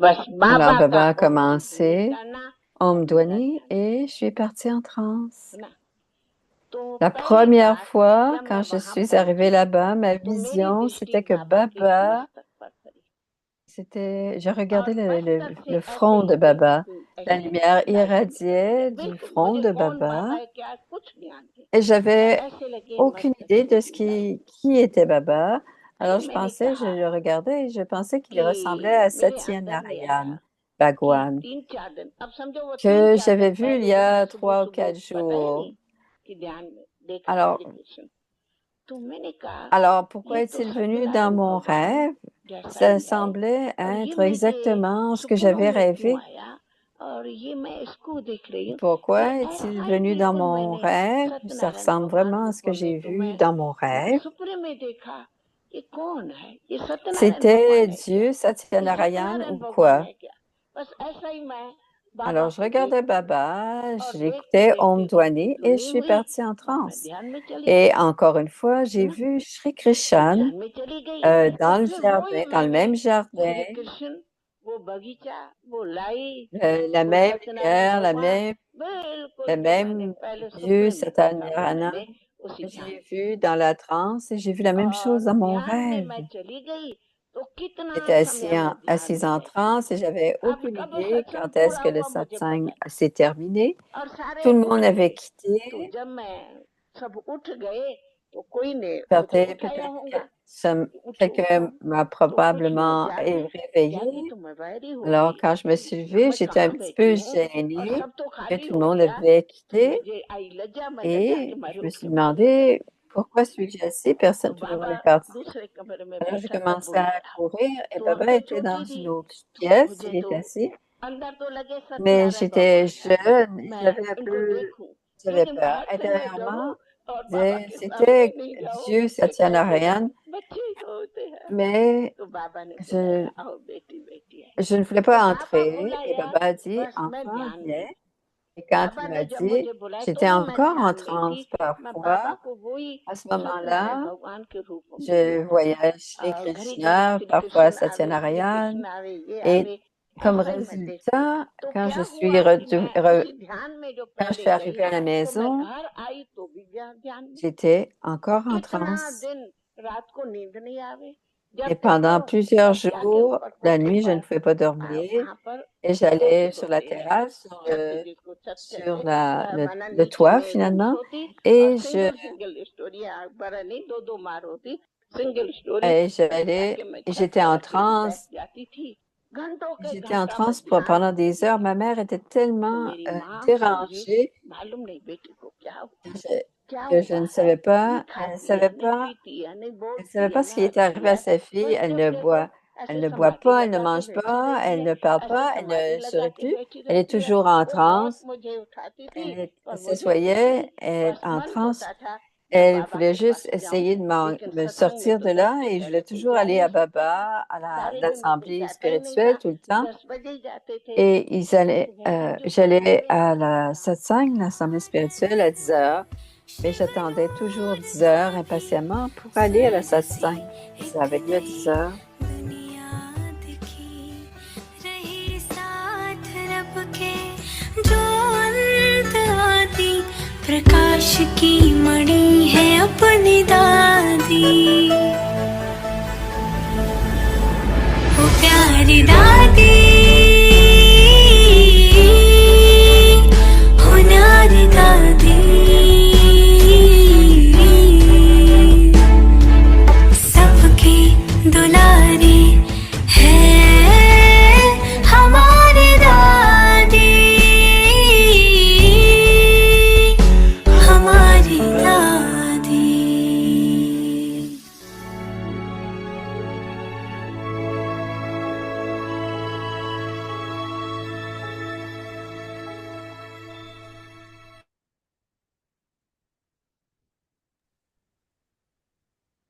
बस Alors, बाबा का Baba a ओम की धुनी commencé करना Om और मेरा Dwani ध्यान et je suis partie en transe. है ना। तो La पहली première बार fois, जब मैं quand je वहां suis arrivée पहुंची là-bas, ma तो मेरी vision, दृष्टि c'était que बाबा के Baba, मस्तक पर पड़ी je regardais और मस्तक से le ऐसे front de ही Baba. La ऐसे lumière लाइट irradiait du बिल्कुल, front मुझे de कौन Baba बाबा है क्या कुछ नहीं आती, et j'avais ऐसे लगे aucune मस्तक idée de से ce light. qui était Baba. Alors फिर je मैंने pensais, je कहा le regardais et je pensais qu'il ressemblait कि à मेरे अंदर में आया Satyanarayan कि Bhagwan, 3-4 दिन, अब समझो वो que 3-4 j'avais दिन vu il पहले y जब मैं a सुबह 3 ou सुबह 4 बताया jours. नहीं कि ध्यान में देखा Alors, श्री कृष्ण, तो मैंने कहा alors pourquoi ये तो est-il venu dans सत्यनारायण mon भगवान rêve? जैसा Ça ही है, semblait और ये être मुझे exactement ce que सपनों j'avais में क्यों rêvé. आया और ये मैं इसको देख रही हूँ, Pourquoi ये est-il ऐसा ही venu dans बिल्कुल mon मैंने rêve? Ça सत्यनारायण ressemble भगवान vraiment को à ce que पहले j'ai तो vu मैं dans mon rêve. सपने में देखा, ये कौन है, ये सत्यनारायण C'était भगवान है क्या, Dieu, ये Satyanarayan सत्यनारायण ou भगवान quoi? है क्या, बस ऐसा ही मैं बाबा Alors, je को regardais देखती Baba, और देखते j'écoutais Om देखते उनकी Dwani et je धुनी suis हुई partie en और मैं transe. ध्यान में चली Et गई, encore une fois, है j'ai ना, vu Shri तो Krishan ध्यान में चली गई dans और le फिर वही jardin, dans le मैंने même jardin, श्री कृष्ण, वो बगीचा, वो लाइट, la वो même सत्यनारायण lumière, भगवान, बिल्कुल le जो मैंने même पहले Dieu, सपने में देखा वो Satyanarayan मैंने उसी que ध्यान j'ai में vu dans la transe et j'ai vu la même chose और dans mon ध्यान में rêve. मैं चली गई तो कितना J'étais समय मैं ध्यान assise में en रहती हूँ, transe et j'avais अब aucune कब idée सत्संग quand est-ce पूरा que le हुआ मुझे पता satsang नहीं s'est terminé. और सारे Tout le उठ monde avait गए, quitté. तो जब मैं सब उठ गए तो कोई ने मुझे Peut-être उठाया होगा कि उठो quelqu'un उठो, m'a तो कुछ लोग probablement जागे réveillée. तो मैं बैठी हो Alors, गई, quand je me suis अब levée, मैं j'étais un कहाँ petit बैठी peu हूँ और gênée सब तो que खाली tout le हो monde गया, avait तो quitté मुझे आई लज्जा, मैं लज्जा के et मारे je me उठ suis के बाहर निकल गई, demandé pourquoi suis-je assise, तो personne, tout le monde बाबा est parti. दूसरे कमरे में Alors, j'ai बैठा था commencé à बुलाया, courir et तो अब Baba तो était छोटी dans थी, une autre pièce, मुझे il तो était assis, अंदर तो लगे mais सत्यनारायण j'étais भगवान है, jeune et मैं j'avais un इनको peu, देखूं, j'avais लेकिन peur. बाहर से मैं डरूं Intérieurement, और बाबा के सामने c'était नहीं जाऊं, Dieu, ये कैसे Satyanarayan, बच्चे होते हैं, mais तो बाबा ने je, बुलाया, आओ बेटी बेटी है, je ne voulais तो pas बाबा entrer et बुलाया, Baba a dit, बस मैं enfant, ध्यान viens. में, Et quand बाबा il ने m'a जब dit, मुझे बुलाया तो j'étais भी मैं encore en ध्यान में transe थी, मैं बाबा parfois. को वही À ce सत्यनारायण moment-là, भगवान के रूप में je देखा था। voyais Shri घड़ी घड़ी Krishna, श्री parfois कृष्ण आवे, श्री Satyanarayan. कृष्ण आवे, ये Et आवे, comme ऐसे मैं देखती। résultat, तो quand क्या je suis हुआ कि मैं उसी ध्यान में जो quand je पहले suis गई, arrivée à la तो मैं maison, घर आई तो भी ध्यान में। j'étais encore en कितना transe. दिन रात को नींद नहीं आवे, Et जब pendant देखो plusieurs तकिया के jours, ऊपर la कोठे nuit, je ne पर pouvais pas dormir. वहां पर Et छत j'allais sur la होते, terrasse, छत जिसको छत sur कहते, माना le नीचे toit में रूम्स finalement. होती और Et सिंगल सिंगल स्टोरी, बड़ा नहीं, दो दो मार होती, सिंगल स्टोरी। j'allais, जाके मैं et छत j'étais पर en अकेली बैठ transe. जाती थी, घंटों के J'étais en घंटा मैं transe ध्यान pendant des करती heures. थी। Ma mère était तो tellement मेरी माँ समझी, dérangée मालूम नहीं बेटी को क्या हुआ, que क्या que je हुआ ne है, savais pas, नहीं elle ne खाती है, savait नहीं pas, पीती है, नहीं elle बोलती savait है, pas ce ना qui était हंसती arrivé à है, sa fille. बस Elle जब ne देखो elle ऐसे ne boit समाधि pas, elle ne लगा के mange बैठी pas, रहती elle है, ne parle ऐसे pas, elle समाधि ne लगा sourit के plus. बैठी Elle est रहती है। toujours en वो बहुत transe. मुझे उठाती थी Elle और मुझे s'assoyait बस en मन transe. होता था मैं Elle बाबा voulait के juste पास जाऊं, essayer de लेकिन me सत्संग में sortir तो de 10 là से et je पहले voulais कोई toujours जा aller नहीं à सकता था, Baba, à सारे दिन में कोई l'assemblée जाता ही नहीं spirituelle था, tout le temps. 10 बजे ही जाते थे। Et तो वो फिर जो j'allais समय à आता la था, satsang, l'assemblée spirituelle à 10 heures, mais j'attendais toujours 10 heures impatiemment pour aller à la satsang. Ça avait lieu à 10 heures. दुनिया दिखी रही साथ रब के जो अंत आदि प्रकाश की मणि है अपनी दादी वो प्यारी दादी हो न्यारी दादी सबकी दुलारी है हमारी दादी हमारी दादी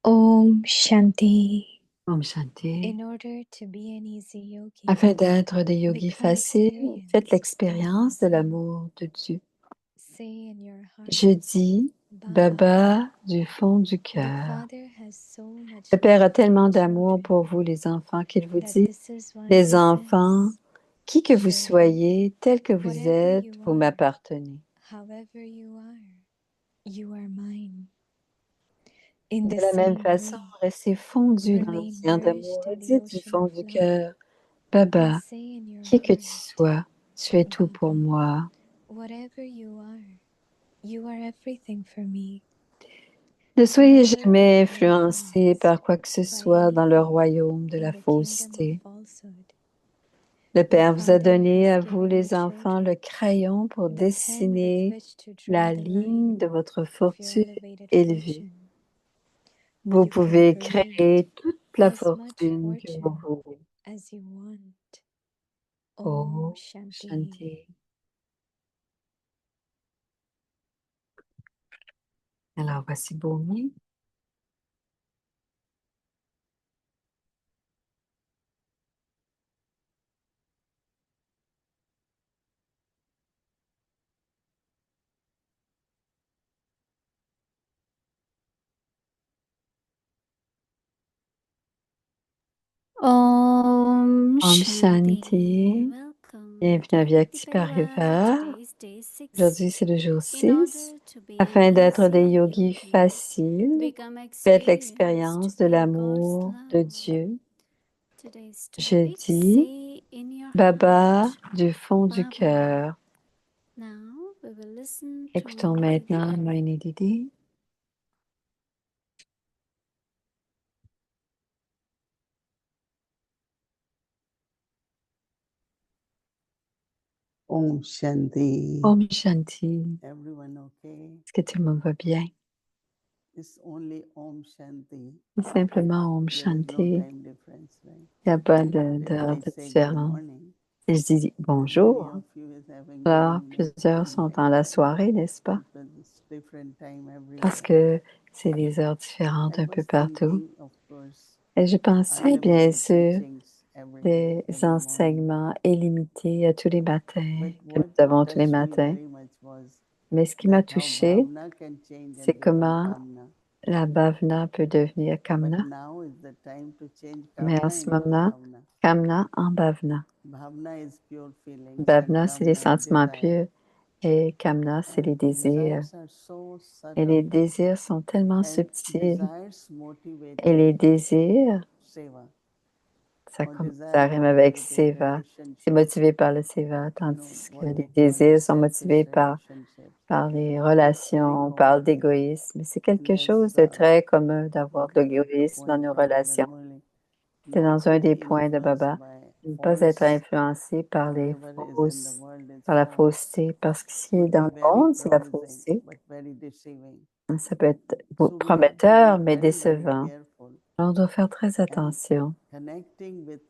Om Shanti. Om Shanti. In order to be an easy yogi, Afin d'être des yogis become faciles, faites experienced l'expérience de in l'amour de Dieu. say in your heart, Je dis Baba, Baba du fond du the cœur. Father has so much Le Père a love for tellement the d'amour children pour vous, les enfants, qu'il vous that dit, this is why les he enfants, says, qui que vous Children, soyez, tel que vous whatever êtes, you vous are, m'appartenez. however you are mine. In De the la même same façon, way, restez fondus dans remain l'océan d'amour nourished et in the dites du ocean fond of du love cœur, and Baba, say in your qui que tu heart, sois, tu es tout pour Baba, moi. whatever you are everything for me. Ne soyez Never jamais be influencés par quoi que ce influenced by soit dans le anything royaume de in la the kingdom of fausseté. falsehood. Le The Père vous a Father donné has à vous, given les the enfants, children le crayon pour the pen with dessiner which to draw la the ligne de line votre of your fortune elevated élevée. fortune. Vous You can pouvez create créer toute la as much fortune que vous fortune voulez. as you want. Om Oh, Shanti. Shanti. Alors, voici Bhumi. Om Om Shanti. Shanti. Welcome Bienvenue to à Bhakti Vyakti Parivar. Parivar. Today's day 6. Aujourd'hui, c'est le jour In 6. order to be Afin an d'être des easy yogis yogi, faciles, become faites experienced l'expérience de in God's l'amour de love. Dieu. Today's Je topic, dis say in your Baba heart, du fond du Baba. cœur. Now we will listen to Écoutons Moini maintenant Didi. Moini Didi. Om Shanti. Om Shanti. Everyone okay? Est-ce que tout le monde va bien? It's only Om Shanti. Simplement Om There is no Shanti. time difference, right? Il n'y a pas If d'heure I de say good différence. morning, Et je dis many bonjour. of you is having good Alors, evening, plusieurs sont dans la soirée, n'est-ce pas? because it's different time Parce everywhere. que c'est des heures différentes I un peu was partout. thinking, of course, Et je I pensais, have bien also sûr, teachings des every morning. enseignements illimités à tous les matins, But que what nous avons tous les touched me matins. very much was Mais ce qui m'a that how touché, bhavna can change c'est and become comment kamna. la bhavna peut devenir But kamna. now is the time to change Mais en kamna ce into moment, bhavna. kamna en bhavna. Bhavna is pure feelings and Bhavna, c'est les kamna is sentiments desire. purs et kamna, c'est les désirs. Desires are so Et les subtle désirs sont tellement and subtils. desires motivate Et les désirs, seva ça, or ça desire rime avec motivated seva. C'est relationship. motivé par le seva, You know tandis que what les we call désirs sont selfish motivés par relationships. les It's very relations, par common l'égoïsme. C'est in quelque us. chose de très commun d'avoir de One of the l'égoïsme dans point nos from Baba relations. Murli, C'est not dans to un be des points de Baba, influenced by de ne pas être false influencé par les whatever is in the fausses, world is par la false. fausseté, parce que ce qui est Could dans be le very monde, c'est la promising fausseté. but very deceiving. Ça peut être So we have to prometteur, be mais very, very décevant. careful On doit faire très and attention connecting with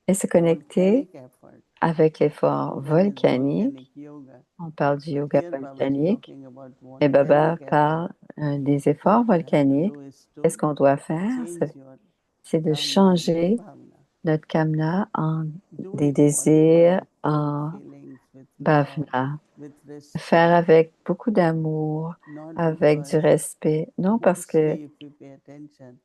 et se connecter volcanic effort. avec l'effort Yoga is volcanique. volcanic yoga. On parle du But yoga here Baba is volcanique, talking about et Baba volcanic effort. parle des efforts What you have to volcaniques. do is to Qu'est-ce qu'on doit faire? change your C'est de kamna into changer bhavna. notre kamna en Do des it désirs, whatever with pure en feelings, with love, bhavna. with Faire respect. avec beaucoup d'amour, Not avec du because respect. Non parce que, mostly if we pay attention,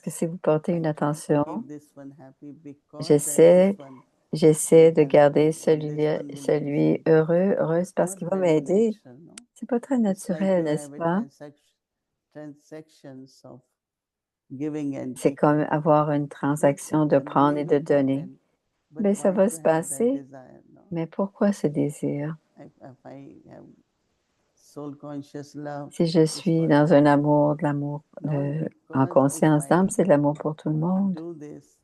si vous portez I une try to attention, keep this one happy because that j'essaie, this one j'essaie will de help garder me or this one will make celui me. heureux, heureuse parce Not qu'il va very m'aider. natural, no? C'est pas très It's like naturel, you n'est-ce have a pas? transactions of giving and C'est taking. comme avoir une Yes, transaction de and prendre they et de will donner. happen. But Mais ça why va to se have that passer. desire, no? Mais pourquoi ce désir? If I have soul conscious love, Si je it's suis for dans un everyone. amour, de l'amour Not en because if conscience I d'âme, c'est de l'amour pour tout le monde. do this,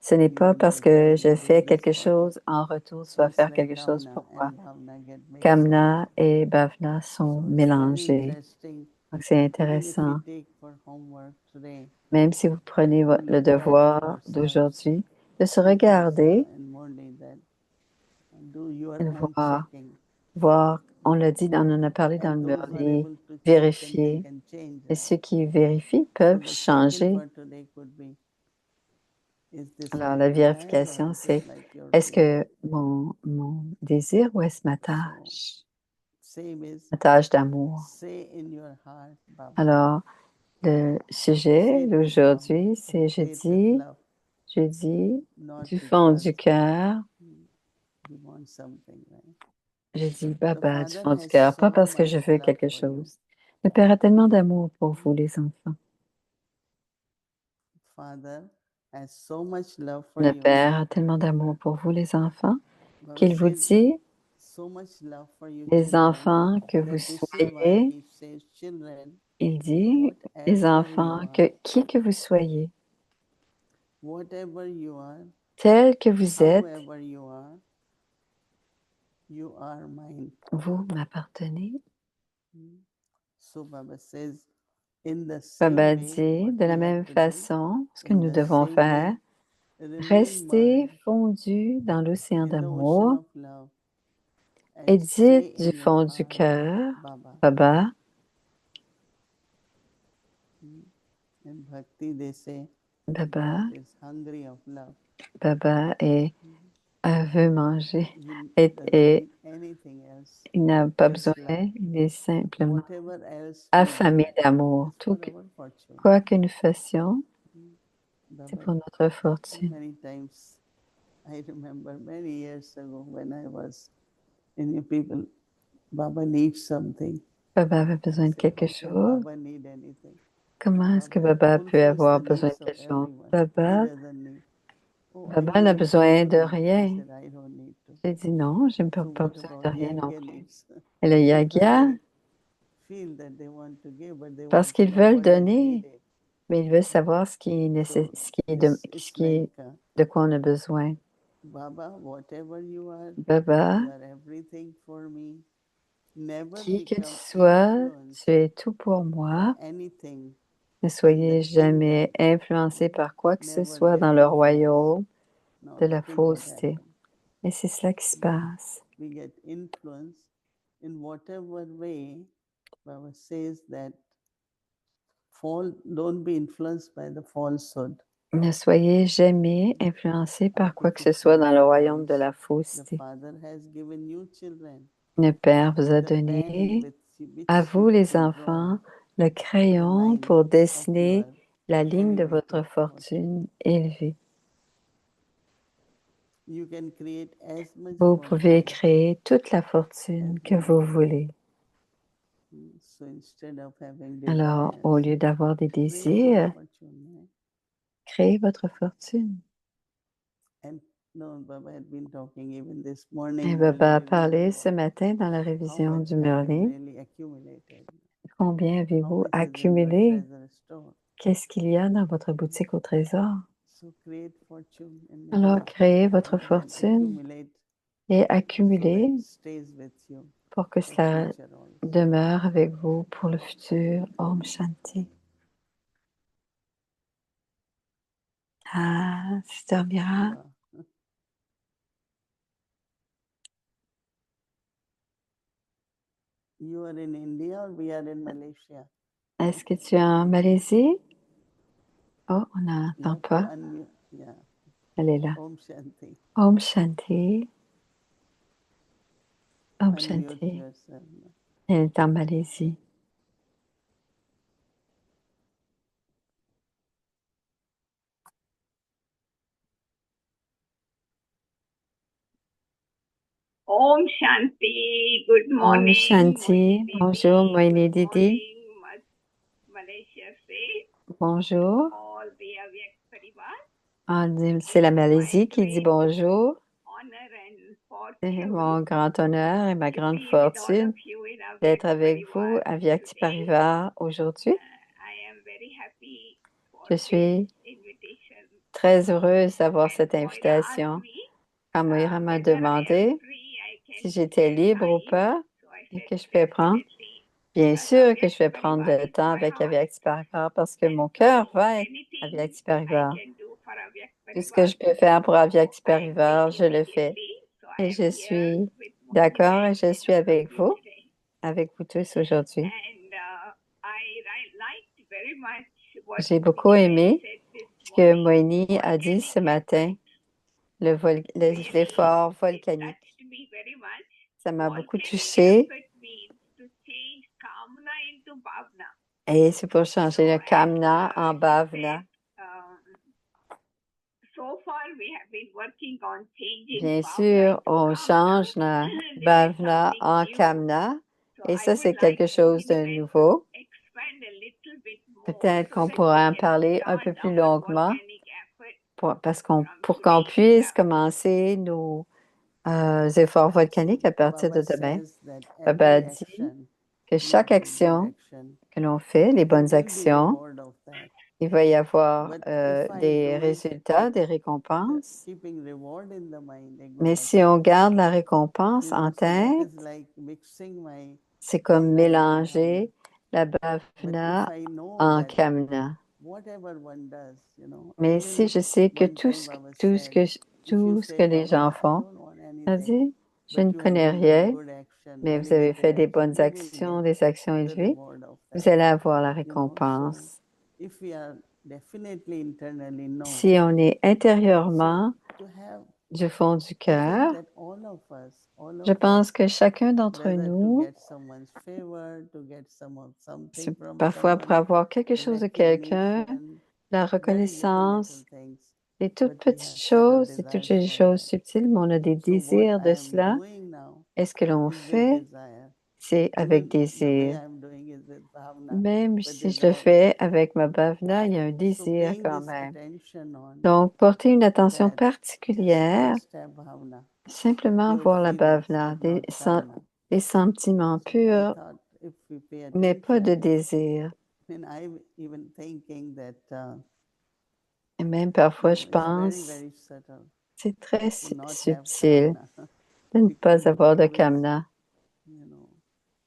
Ce n'est you pas will parce get que this, je you do fais this quelque for me. chose en retour, tu So vas it's faire like quelque chose kamna pour moi. and bhavna get mixed Kamna up. et Bhavna sont So it's very mélangés. interesting. Donc c'est Even if we intéressant. take for homework today, Même si vous prenez to le look at devoir ourselves, d'aujourd'hui, de se he tells regarder in Murli that do your et own voir, checking. on l'a dit, on en a parlé dans And le those who are Murli, able to check and they vérifier. can change. Et ceux qui So vérifient peuvent the second changer. for today could be, is this Alors, my la desire or vérification, is c'est it my pure est-ce feeling? que mon désir ou est-ce ma So tâche? same is Ma tâche d'amour. say in your heart, Baba. Alors, le sujet Say it with love. d'aujourd'hui, c'est Say it with love, je dis not du fond because du cœur, you want something, right? je dis The Baba du Father fond du has cœur, pas so parce que je much veux love quelque for you. chose. Le Père a tellement d'amour pour vous, les enfants. Father has so much love for Le you. Père a tellement d'amour pour vous, les enfants, Baba qu'il vous says dit, so much love for you, les children, enfants que vous that this is why soyez, he says, children, il dit, les whatever you enfants, are, qui que vous soyez, whatever you are, tel que vous êtes, however you are mine. vous m'appartenez. So Baba says, in the same Baba way, dit, what de la we have même to do, façon, ce que in nous the devons same faire, way, remain rester immersed fondu dans l'océan in the ocean d'amour of love et and say dites in du your fond du heart, cœur, Baba. Baba, In Bhakti, they say, Baba, God is hungry of love. Baba veut manger He doesn't et need anything else, il n'a pas just besoin, love. il est simplement Whatever else we affamé do d'amour. is Tout for our fortune. quoi que nous fassions, c'est Baba, pour notre so fortune. many times, I remember many years ago when I was in your people, Baba needs something. Baba avait I besoin de said, quelque how can chose. Baba need anything? Comment est-ce que Baba Baba peut fulfills avoir the besoin de needs of quelque chose? everyone. He Baba doesn't need. Oh, I Baba need n'a it. besoin You de need. I rien. said, I don't need to. J'ai dit non, je n'ai So pas what besoin about de rien non Yagya plus. needs? Et le Yagya, They feel that they want to give, but they parce want to qu'ils know veulent what is donner, needed. mais ils veulent savoir ce qui est, So it's like, de quoi on a besoin. Baba, whatever you are Baba, everything for me. Never qui que tu become sois, influenced tu es tout pour by moi. anything Ne in soyez the jamais kingdom. influencé par quoi que ce Never soit get dans le influenced. royaume Now de la think what fausseté. happened. Et c'est cela qui se passe. We get influenced in whatever way. Baba says that don't be influenced by the falsehood. Ne soyez jamais influencé par quoi que ce soit dans le royaume de la The fausseté. Father has given you children Le Père vous a the pen donné, with à which vous you les can draw enfants, le the crayon line pour of dessiner your la ligne de votre elevated fortune. fortune élevée. You can create as much Vous pouvez fortune créer toute la fortune as que you vous want. voulez. So instead of having Alors, au desires, lieu d'avoir des create your désirs, fortune. créez votre fortune. And no, Baba had been talking even this Et morning Baba during a the parlé revision. ce matin dans la How révision much du I have Merlin. really accumulated. Combien How avez-vous much is in your accumulé? treasure store. Qu'est-ce qu'il y a dans votre boutique au trésor? So create fortune and make Alors, it créez votre more than fortune accumulate et so that accumulez it stays with you pour que for cela future also. demeure avec vous pour le futur. Om Shanti. Ah, Sister Mira, Wow. You are in India or we are in Malaysia? est-ce que tu es en Malaisie? Oh, on You n'entend have to pas. unmute. Yeah. Elle est là. Om Shanti. Om Shanti. Om Unmute Shanti. yourself. Elle est en Malaisie. Om Shanti. Good Om morning. Shanti. Moini Bonjour, Didi. Moini Good Didi. morning, Malaysia say Bonjour. all the Avyak Parivar. C'est la Malaisie qui dit great bonjour. honor and C'est fortune mon grand honneur et ma to grande be with all fortune of you in d'être Avyak avec vous Parivar à Vyakti today. Parivar aujourd'hui. I am very happy for Je this suis invitation. très heureuse d'avoir And cette Moira asked invitation. me Quand Moira m'a whether I am demandé free, I si can j'étais spare libre ou time. pas So I et said que je peux prendre, definitely bien because sûr que je vais Avyak prendre Parivar le is temps my avec heart. Vyakti Parivar parce que And mon cœur so va être à anything Vyakti I Parivar. can do for Avyak Tout ce que Parivar, je peux faire pour Vyakti I Parivar, agree je le fais. immediately. So I Et am je here suis with d'accord et Mohinia je and suis all of avec you vous, today. avec vous tous aujourd'hui. And I liked very much what J'ai beaucoup Mohinia aimé said this ce que morning, Moini a dit volcanic ce matin, Really, l'effort it volcanique. touched me very much. Ça m'a beaucoup Volcanic touchée effort means to change kamna into bhavna. et c'est pour changer le So, kamna en he bhavna. said, so far we have been working on changing Bien bhavna sûr, into on kamna. change la This is bhavna something en new. kamna So et I ça, would c'est like quelque chose de Mohini nouveau. to expand a little bit more Peut-être so qu'on that pourra en we can parler un start peu plus our longuement volcanic effort pour from qu'on today. puisse commencer nos efforts volcaniques à partir de Baba demain. says that Baba every dit action que you chaque do, good action action, que l'on fait, les there bonnes will be actions, reward of that. il va y avoir But if I des do it résultats, with des récompenses. keeping reward in the mind, a good Mais si on action, garde la récompense en so that tête, is like mixing my c'est comme kamna into mélanger la bhavna. But if bhavna I know en that kamna. whatever one does, Mais si even je sais que one time Baba tout said, if you tout ce say, que les gens Baba, I font, don't want elle anything, dit, je but ne you have connais done very rien, good action, mais vous avez elevated fait des action, bonnes you will actions, get des actions the élevées, reward of vous that. allez avoir la So récompense. if we are definitely internally know, Si on est intérieurement to have, du fond du I think cœur, that all of je pense us, que chacun d'entre whether to nous, get someone's favor, to get something from parfois pour someone, avoir quelque chose de quelqu'un, recognition, la very reconnaissance, little things, les toutes but we petites have subtle choses, c'est toutes desires les for choses that. subtiles, mais on a des So what désirs I de am cela. doing now Et ce que l'on is with fait, desire. c'est avec Even the way désir. I am doing is with bhavna, Même but si je le desire is fais there. avec ma bhavana, il y a un So désir paying quand this même. attention on Donc, porter une attention that, just particulière, just have bhavna, simplement pure voir la feelings, bhavana, but not kamna. des sentiments So I purs, thought if we pay mais pas de attention, désir. and I'm even thinking that Et même parfois, je it's very, pense, very subtle c'est très to not have subtil kamna. de ne pas Because avoir de always, kamna.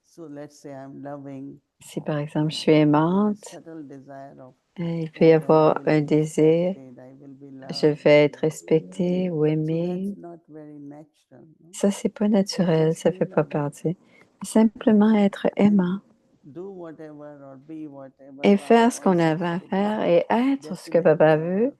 So let's say I'm loving, Si par exemple, je suis a aimante, subtle desire of, il peut y I avoir will un be désir, respected, I will be je loved. vais être respectée ou So aimée. that's not very natural. Ça, c'est pas But naturel, just ça be fait pas loving partie. Simplement être aimant do whatever or be whatever et Baba faire ce qu'on wants us avait à to be, faire et être ce que Baba definitely veut,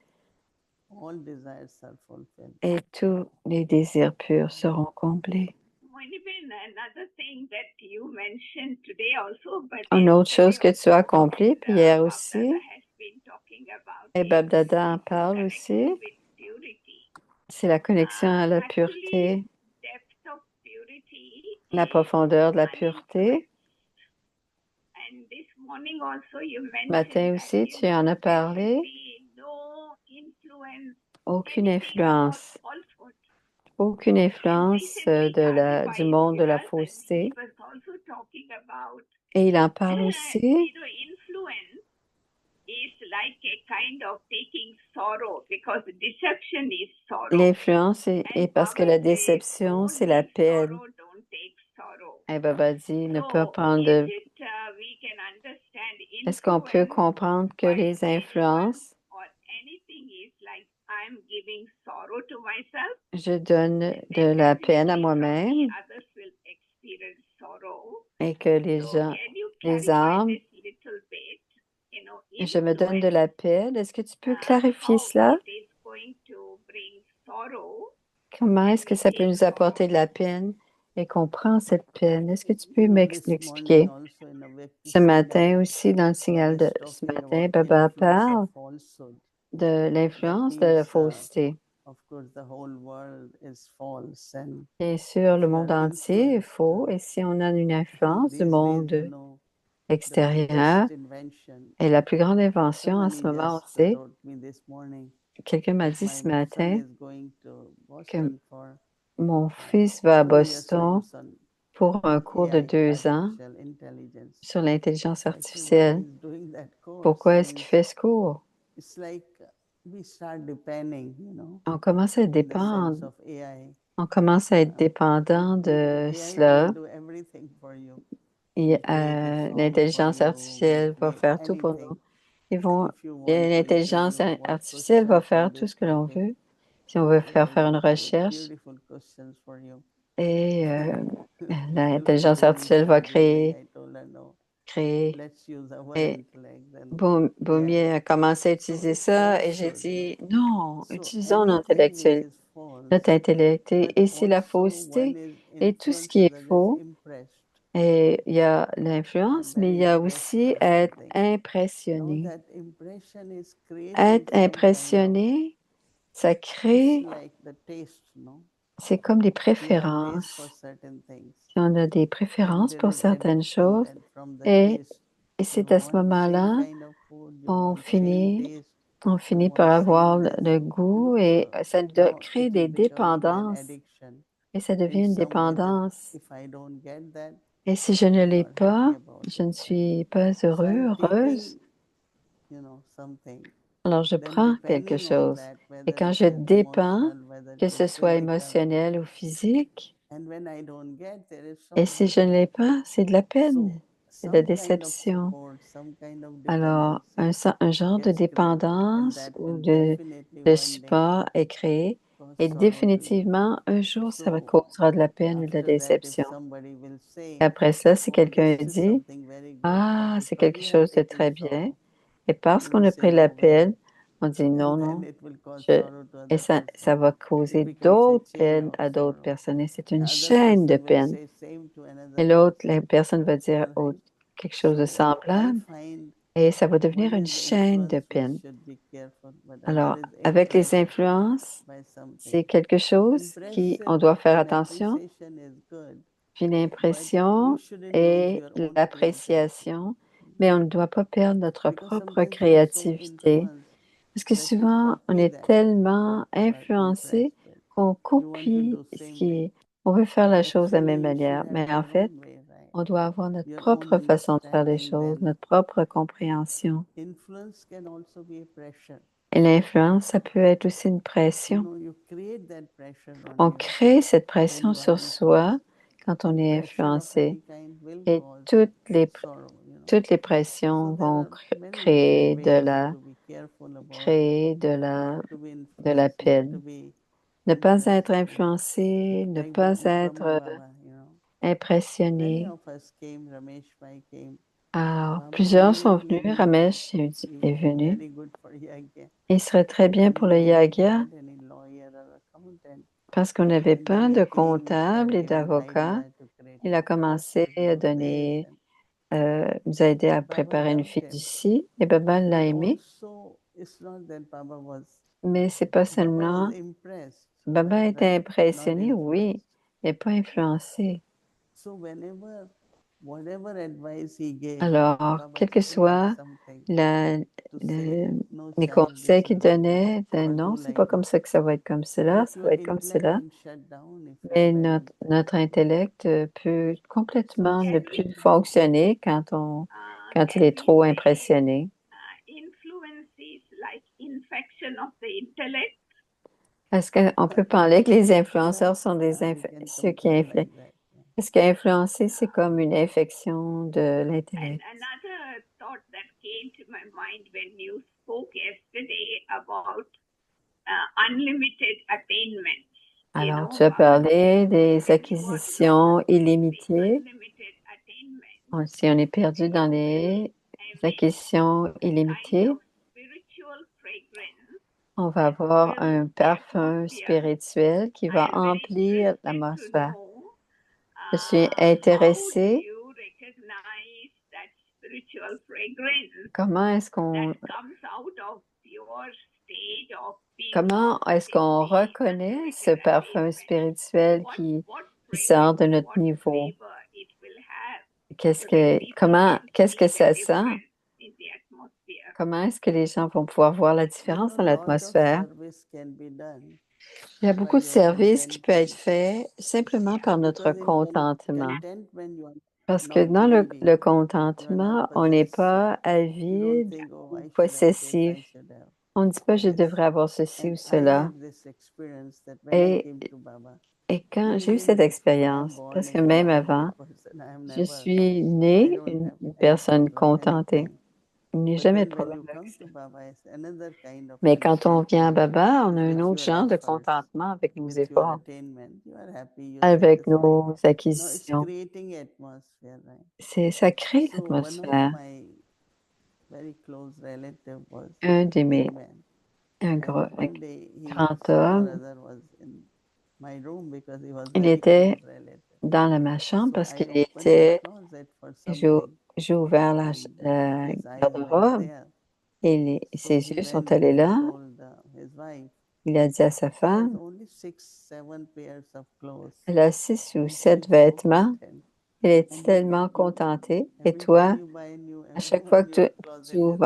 all desires are fulfilled. et tous les désirs purs seront comblés. Moinibin, another thing that you mentioned today also, but Une autre chose que tu as accomplie, puis hier Bab aussi, Dada has been talking about et is Babdada en the parle connection aussi, with purity. c'est la connexion à la Actually, pureté, depth of purity la is profondeur de la pureté. and this morning also you mentioned Matin that, aussi, you tu know, en as there should parlé. be no influence, Aucune anything about influence, falsehood. aucune And influence recently du monde de la fausseté. he was also talking about Et il en parle aussi. influence is like a kind of taking sorrow because deception is sorrow. L'influence est And parce que Baba la says, déception, "Don't c'est la take peine. sorrow, don't take sorrow." Et Baba dit, ne pas So prendre is de... it we can understand Est-ce qu'on peut influence comprendre que by les anyone influences, or anything is like I'm giving sorrow to myself? je donne And de then la definitely peine à from me, moi-même others will experience sorrow. et que les So gens, can you les clarify âmes, this little bit? You know, je me donne de influence, la peine. Est-ce que tu peux clarifier how cela? it is going to bring sorrow Comment and est-ce que we ça peut take nous apporter sorrow. de la peine et qu'on prend cette peine? Est-ce que tu peux You know, this m'expliquer? morning also in a Vyakti Ce Sangha, matin aussi, dans le signal Baba de is ce talking matin, about Baba influence parle of falsehood. de That l'influence de la means, fausseté. of course, the whole world is false, and Bien sûr, le if you monde are entier est faux, influenced, et si on a une influence du these days, monde you know, the extérieur, biggest invention. et la plus grande invention en Somebody ce moment, on just sait, told me this morning quelqu'un m'a that dit my ce son matin is going to que Boston for mon fils va à 2 years Boston course on pour un cours de AI, 2 ans artificial intelligence. sur l'intelligence I said, why artificielle. he's doing that course? Pourquoi est-ce qu'il Means fait ce cours? it's like we start depending, you know, On commence à in the sense dépendre, of AI. on commence à être Uh, dépendant de AI cela. will do everything for you. Et, Will create a song for l'intelligence you, will artificielle va make faire tout pour nous. anything. Ils vont, If you want to l'intelligence listen, what artificielle va question for faire tout this ce que l'on topic, veut. Si on veut it faire will une create recherche, beautiful questions for you. et Beautiful l'intelligence thing artificielle va yesterday, I told her, no, créer. let's use our Et intellect. Then Baumier a commencé à utiliser it's ça, et j'ai falsehood, dit, no? non, So utilisons anything which is false, notre intellect. but Et c'est la also one fausseté is et tout ce influence qui est other is faux. impressed, Et il y a and l'influence, that mais il is y a test aussi or être something. Now impressionné. that impression is creating Être some kind of, impressionné, ça it's crée, like the taste, no? c'est comme des We have taste for préférences. certain things, Si on a des and préférences there pour is certaines addiction, choses, and from the et, taste, et you c'est à ce want same moment-là, kind of food, you on want same finit, taste, on you finit par want avoir sameness, le goût, et So ça now crée it des will become into an dépendances, addiction et ça devient in une some way that dépendance. if I don't get that, Et si je ne I'm l'ai not pas, happy about je ne it. suis pas So heureux, I'm heureuse. taking, something. Alors je Then prends quelque depending on chose. that, Et whether quand it je is dépends, emotional, whether it que ce is soit physical, émotionnel ou physique, and when I don't get, there is et sorrow. si je ne l'ai pas, c'est de la peine, So c'est de la some kind of déception. support, some kind of Alors, dependency un genre de gets created, and dépendance that ou will de definitely one day support est créé, cause et sorrow to you. définitivement, un jour, ça So causera de la peine ou de la after that, if déception. somebody will say, Après ça, si oh, quelqu'un this is dit, something very good, but ah, c'est because quelque you have chose de taken très bien, sorrow, et parce you qu'on will a say pris la no way, peine, on dit non, and then non, it will cause je- sorrow to et other ça person. va It causer becomes a d'autres chain peines of à d'autres sorrow. personnes, et c'est une Other chaîne de person will peine. say same to another Et l'autre, la person. personne va dire All right. quelque chose de So I semblable, find et ça va devenir one une is chaîne de influence, we peine. should be careful, but Alors, other is avec les impressed influences, by something. c'est quelque chose qui, on Impressive doit faire and attention. appreciation is good, Puis but you l'impression shouldn't lose et your own creativity. l'appréciation, mais on ne doit pas perdre notre Because propre sometimes we are so créativité. influenced Parce que that you souvent, on copy est that tellement what you are influencé impressed with. qu'on You want to copie do ce same qui way. est. On veut faire la chose de la même Actually, you should manière, have mais en your fait, own way, right? on doit avoir notre Your own propre façon de faire les understanding. choses, Then notre propre compréhension. influence can also be a pressure. Et l'influence, ça peut être aussi une pression. You create that pressure On on you crée cette when pression you are sur soi influenced. quand on est Pressure of influencé. any kind will Et cause sorrow. toutes les So pressions there vont are many créer different de ways la, to be careful about créer de not to be la influenced, not to peine. be Ne pas être interested. influencé, ne Like pas Brahma être Baba, many impressionné. of us came, Ramesh Bhai came Alors, Baba plusieurs sont believed venus, me. Ramesh He est would be venu. very good for yagya. Il serait très bien pour le We didn't yagya had any lawyer or accountant. parce qu'on n'avait And then pas he de came with comptable that et great d'avocat. idea to create Il a a commencé trust and à do this. donner, And nous a aidé à Baba préparer une loved him. fiducie et Baba l'a But aimé. also, it's not that Baba was Mais c'est pas Baba seulement, was impressed, Baba était right? Not impressionné, oui, influenced. mais pas influencé. So whenever, whatever advice he gave, Alors, Baba quel que still had soit something la, to le- say. No les child, conseils this qu'il is not donnait, or non, do c'est pas like comme this. ça que ça va être comme cela, But ça your va être comme intellect cela. will shut down if your Mais parents notre intellect peut complètement ne Can plus we fonctionner quand il est can trop we say impressionné. influence is like infection of the intellect? Est-ce qu'on peut parler que les yeah, influenceurs sont des we can ceux qui compare influencent? like that. Yeah. Est-ce qu'influencer, c'est comme une infection de And l'intellect? another thought that came to my mind when you spoke yesterday about unlimited attainments. Alors, tu as parlé des acquisitions illimitées. Unlimited attainments. Si on est perdu dans les acquisitions illimitées, Spiritual fragrance. on va avoir un parfum spirituel qui va emplir l'atmosphère. Je suis intéressée. Comment est-ce qu'on reconnaît ce parfum spirituel qui sort de notre niveau? Qu'est-ce que ça sent? Comment est-ce que les gens vont pouvoir voir la différence dans l'atmosphère? Il y a beaucoup de services qui peuvent être faits simplement par notre contentement. Parce que dans le contentement, on n'est pas avide ou possessif. On ne dit pas je devrais avoir ceci ou cela. Et quand j'ai eu cette expérience, parce que même avant, je suis née une personne contentée. Il n'y a jamais de problème avec ça. Mais quand on vient à Baba, on a un autre genre de contentement avec nos efforts, avec nos acquisitions. Ça crée l'atmosphère. Un de mes un grand homme, il était dans ma chambre parce qu'il était, j'ai ouvert la garde-robe et ses yeux sont allés là. Il a dit à sa femme, elle a 6 ou 7 vêtements. Elle est tellement contentée. Et toi, à chaque fois que tu ouvres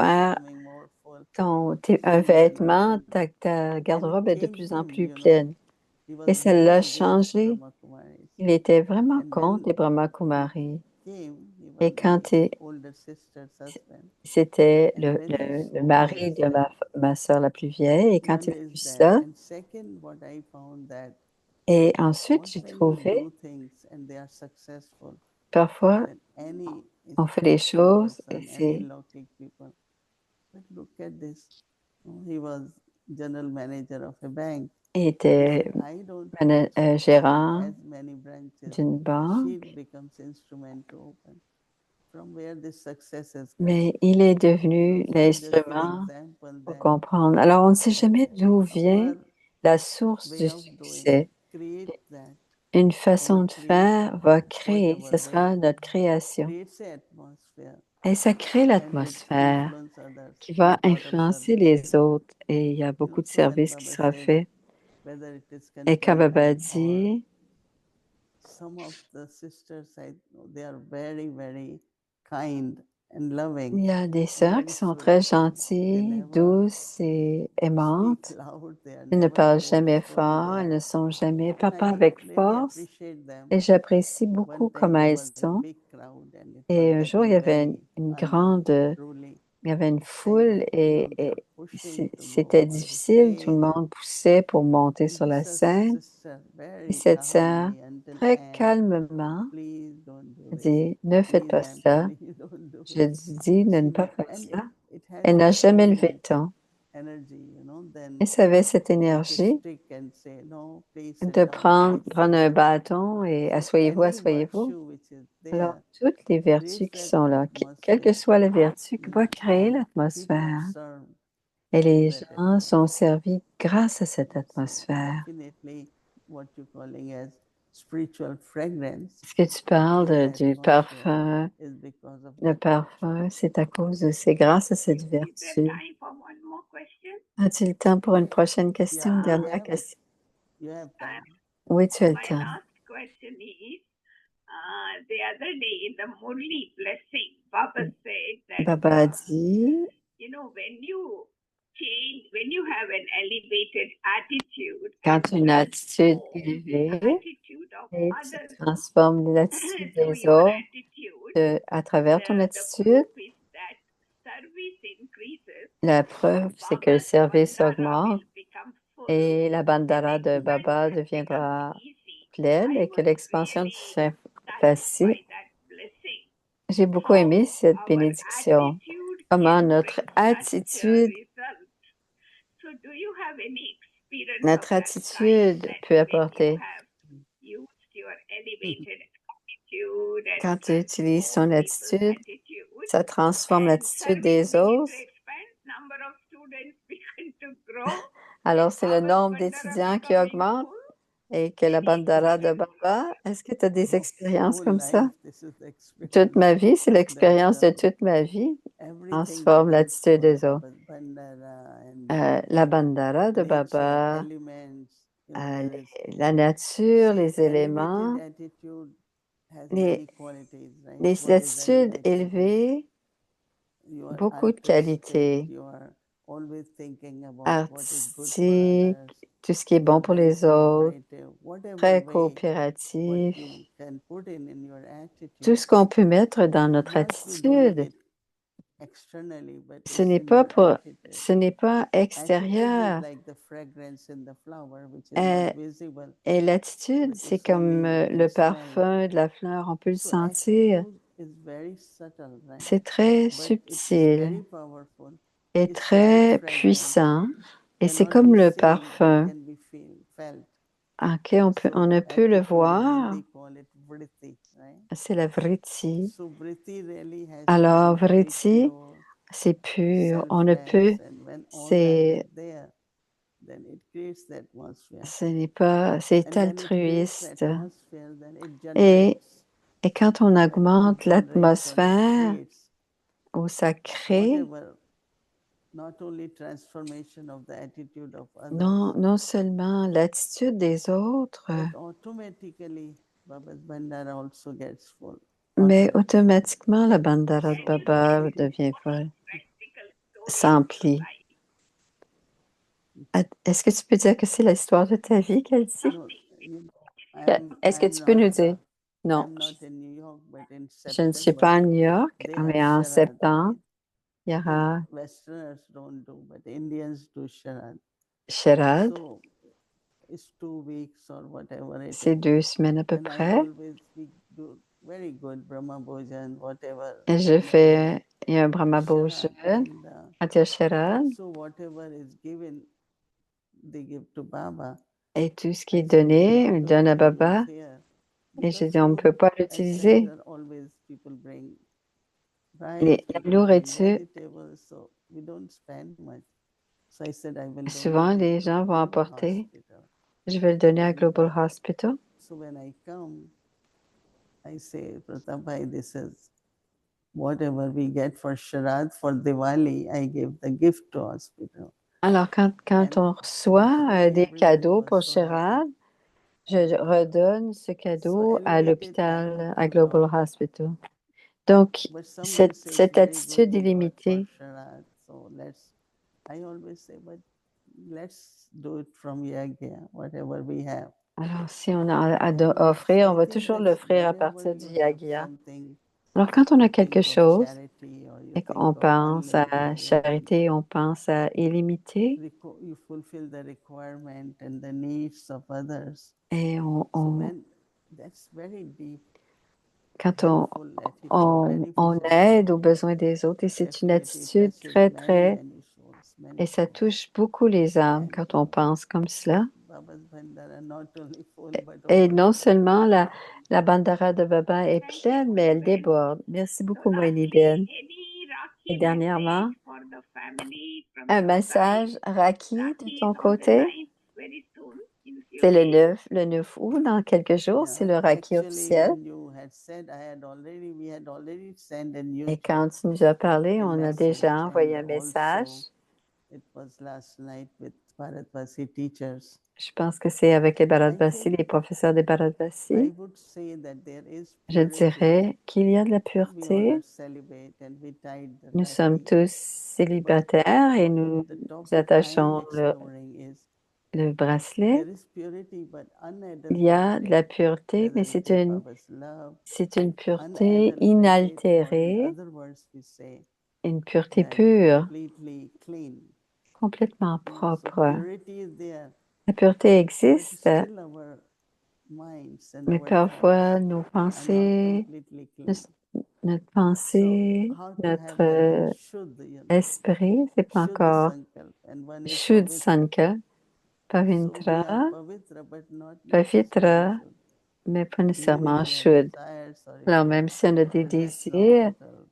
un vêtement, ta garde-robe est de plus en plus pleine. Et ça l'a changé. Il était vraiment contre les Brahma Kumaris. Et quand c'était le mari de ma soeur la plus vieille, et quand il a vu ça, et ensuite j'ai trouvé, parfois, on fait des choses et c'est... Il était gérant d'une banque, mais il est devenu l'instrument pour comprendre. Alors, on ne sait jamais d'où vient la source du succès. Une façon de faire va créer, ce sera notre création. Et ça crée l'atmosphère qui va influencer les autres. Et il y a beaucoup de services qui sera fait. Et quand Baba dit, il y a des sœurs qui sont très gentilles, douces et aimantes. Elles ne parlent jamais fort, elles ne sont jamais papa avec force. Et j'apprécie beaucoup comment elles sont. Et un jour, il y avait il y avait une foule et c'était difficile. Tout le monde poussait pour monter sur la scène. Et cette sœur, très calmement, dit, ne faites pas ça. Je dis de ne pas faire ça. Elle n'a jamais levé le ton. then Et ça avait cette take a énergie stick and say, no, please de sit down, prendre please un sit down. bâton et So asseyez-vous, any asseyez-vous. virtue which is Alors, there toutes les vertus creates qui that sont là, quelle que atmosphere. soit la vertu, va créer People l'atmosphère. are served Et through les that gens sont atmosphere. servis grâce à cette So atmosphère. definitely what you're calling as spiritual fragrance, Est-ce que tu parles that du atmosphere parfum? is because of Le that virtue. parfum, c'est à cause de, c'est grâce à cette Is there vertu. time for one more question? As-tu le temps pour une prochaine question, une Yeah, dernière question? you have time. Oui, tu as le My temps. last question is, the other day in the Murli blessing, Baba said that, Baba a dit, when you have an elevated attitude, quand and une attitude transform élevée the attitude of et others tu transformes l'attitude through des your autres attitude, à travers ton the attitude, proof is that service increases, la preuve, c'est que le Baba's service bandara augmente will become full, et la and bandara the de Baba expansion deviendra becomes easy. pleine I et que was l'expansion really devient touched facile. by that blessing. J'ai beaucoup aimé How cette our bénédiction. attitude Comment can notre bring such a attitude, result. So, do you have any experience notre of that kind attitude that peut when you apporter. have used your elevated attitude and Quand tu utilises ton transformed people's attitude, attitude ça transforme and l'attitude service des begin to autres. expand, number of students begin to grow, Alors, and c'est le Baba's nombre bandara d'étudiants qui becoming augmente full. et que la Any bandara de experience of Baba, that? est-ce que tu as des expériences Whole comme ça? life, this is the Toute experience ma vie, c'est that l'expérience de toute ma vie. everything Transforme becomes l'attitude full. des autres. Baba's bandara and La bandara de nature, Baba, elements, les- there is la nature, see, les éléments, elevated attitude has les, many qualities, right? les What is attitudes elevated? élevées, You are beaucoup de artistic, qualités. you are always thinking about what is good for Artistique, others. tout ce qui est You are bon pour very les autres, cooperative, whatever très way, what coopératif. you can put in your Tout attitude. ce qu'on peut mettre dans It's notre not to doing attitude, it externally, but ce it's n'est in pas your pour, attitude. ce n'est pas Attitude is extérieur. like the fragrance in the flower, which is Euh, not visible, Et l'attitude, but c'est it's only comme you can le smell. parfum de la fleur, on peut le So sentir. attitude is very subtle, right? C'est très But it is very subtil powerful. et It's like très fragrance. puissant. Et c'est Cannot comme be le seen, but parfum. can be felt. Ok, on ne So peut le attitude, voir. Hindi call it vritti, right? C'est la vritti. So vritti really has Alors, to be very vritti, pure, c'est pur. On ne peut, selfless, and when all that c'est, is there, then it creates the atmosphere. ce n'est pas, c'est And when it creates the altruiste. atmosphere, then it Et, generates. et quand on Attitude augmente generates or it l'atmosphère creates où ça crée, whatever, not only transformation of the attitude of non, others, non seulement l'attitude des autres, but automatically Baba's Bandara also gets full. mais Automatically. automatiquement la bandara de Can you Baba share devient folle, practical stories of s'emplit. life? Est-ce que tu peux dire que c'est l'histoire de ta vie qu'elle dit? No, you know, Est-ce que tu peux nous dire? Non, I'm not in New York, but in je ne suis pas September, à New York, they have mais en Sharad, septembre, right? il y aura Westerners don't do, but Indians do Sharad. Sherad. So it's 2 weeks or whatever it C'est is. 2 semaines à peu And I près. always do very good Brahma Bhojan, whatever. Et je fais, il y a un Brahma Bhojan, Sharad. quand il y a Sherad, So whatever is given, they give to Baba. et tout ce qui est I said, we donné, have on to donne à introduce Baba. here. Et je Because dis, on ne peut food, pas at l'utiliser. center, always people bring rice, La people bring nourriture, vegetables, so we don't spend much. So I said, I will souvent donate les it to gens vont Global apporter. Hospital. Je vais le donner à And Global Hospital. so when I come, I say, Pratap Bhai, this is whatever we get for Sharad, for Diwali, I give the gift to hospital. Alors, quand on reçoit des Everybody cadeaux was pour so happy. Sherad, je redonne ce cadeau à elevated l'hôpital, à attitude Global of, Hospital. Donc, but someone says cette very good attitude you got for illimitée, Sharad. So I always say, but let's do it from Yagya, whatever we have. alors si on a à And offrir, on I va think toujours that's l'offrir à whenever partir du you have Yagya. something, Alors, quand on a you quelque think of chose charity or you et think qu'on of pense à unlimited, charité, on pense à illimité, you fulfill the requirement and the needs of others. et So when that's very deep, quand helpful attitude, on beneficial aide aux attitude. besoins des autres, et c'est une Definitely attitude touches très, many, très many souls. Et ça touche beaucoup les âmes quand on pense comme cela. Baba's Bhandara not only full but Et non overflowing. seulement la bandara de Baba est Thank you, pleine, mais elle Moini Ben. déborde. Merci So beaucoup, Moini lastly, Ben. any Et Rakhi dernièrement, message for the family from un your message, side? Raki, de Rakhi ton is on the côté. 9th, very soon, in few C'est days. le 9 août, dans quelques jours, c'est le Yeah, Raki actually, officiel. when you had said, we had already sent a new Et quand tu nous as parlé, a on a message, déjà envoyé un and message. also it was last night with Bharatvasi teachers. Je pense que c'est avec les I Bharadvasi, think les professeurs des I Bharadvasi. would say that there is Je purity. dirais qu'il y a de la We all pureté. are celibate and we tied the Nous sommes Rakhi. tous célibataires et nous The topic attachons I'm exploring is le bracelet. there is purity but Il y a de la unadulterated, pureté, mais whether it is Baba's love, c'est une pureté unadulterated, or in inaltérée, other words we say une pureté that pure, completely clean. complètement So propre. purity is there, La pureté but existe, still our minds and mais our parfois thoughts nos are not pensées, completely clean. notre So pensée, how to have notre that Shuddha, esprit, c'est pas Shuddha encore Sankalp, and one is Shuddh Pavitra. Sankalp, So we Pavitra, are Pavitra but not Pavitra, necessarily Shuddha. mais pas Even nécessairement if we have Shuddh. desires or if Alors we même si on a des but that's not désirs, total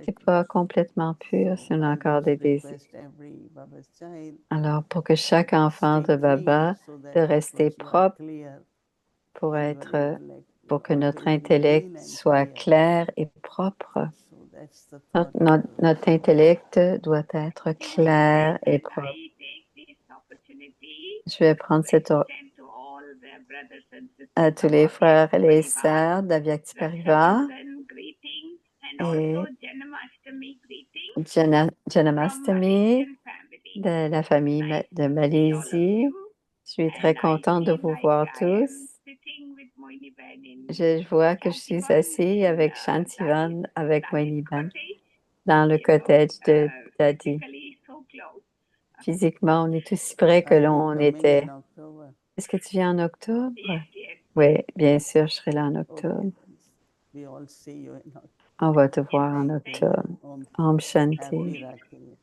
c'est purity. pas complètement pur si So on a I encore would des désirs. request every Baba's child Alors pour que chaque enfant stay de clean Baba so that de of rester course you are propre clear pour and your être, intellect will pour que notre always be intellect clean and soit clear. clair et propre. So that's the thought. Notre intellect doit être Thank you, Moini clair Ben. et And propre. I take this opportunity Je vais to prendre cette extend to all the brothers and à sisters tous of les our frères et les Parivar, sœurs d'Avyakti Parivar Rakshabandhan greetings and et also Janmashtami greetings Janamastami from Malaysian family. de la famille Nice de to see all of Malaisie. you. Je suis très And I contente de feel vous like voir I tous. am sitting with Moini Ben in Je vois que je suis Shantivan assise in avec Dalit, Shantivan, avec Dalit Moiniban, cottage, dans le cottage de Dadi. physically so close. Physiquement, on est aussi près que Are you l'on coming était. in October? Est-ce que tu viens en octobre? Yes, yes. Oui, bien sûr, je serai là en Okay, octobre. we all see you in October. On va te voir en Thank you. octobre. Om Om Happy Shanti. Rakhi.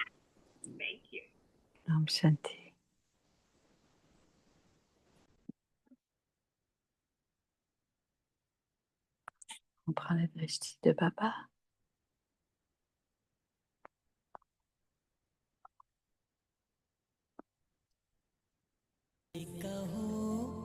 Thank you. Om Shanti. On prend la drishti de Baba.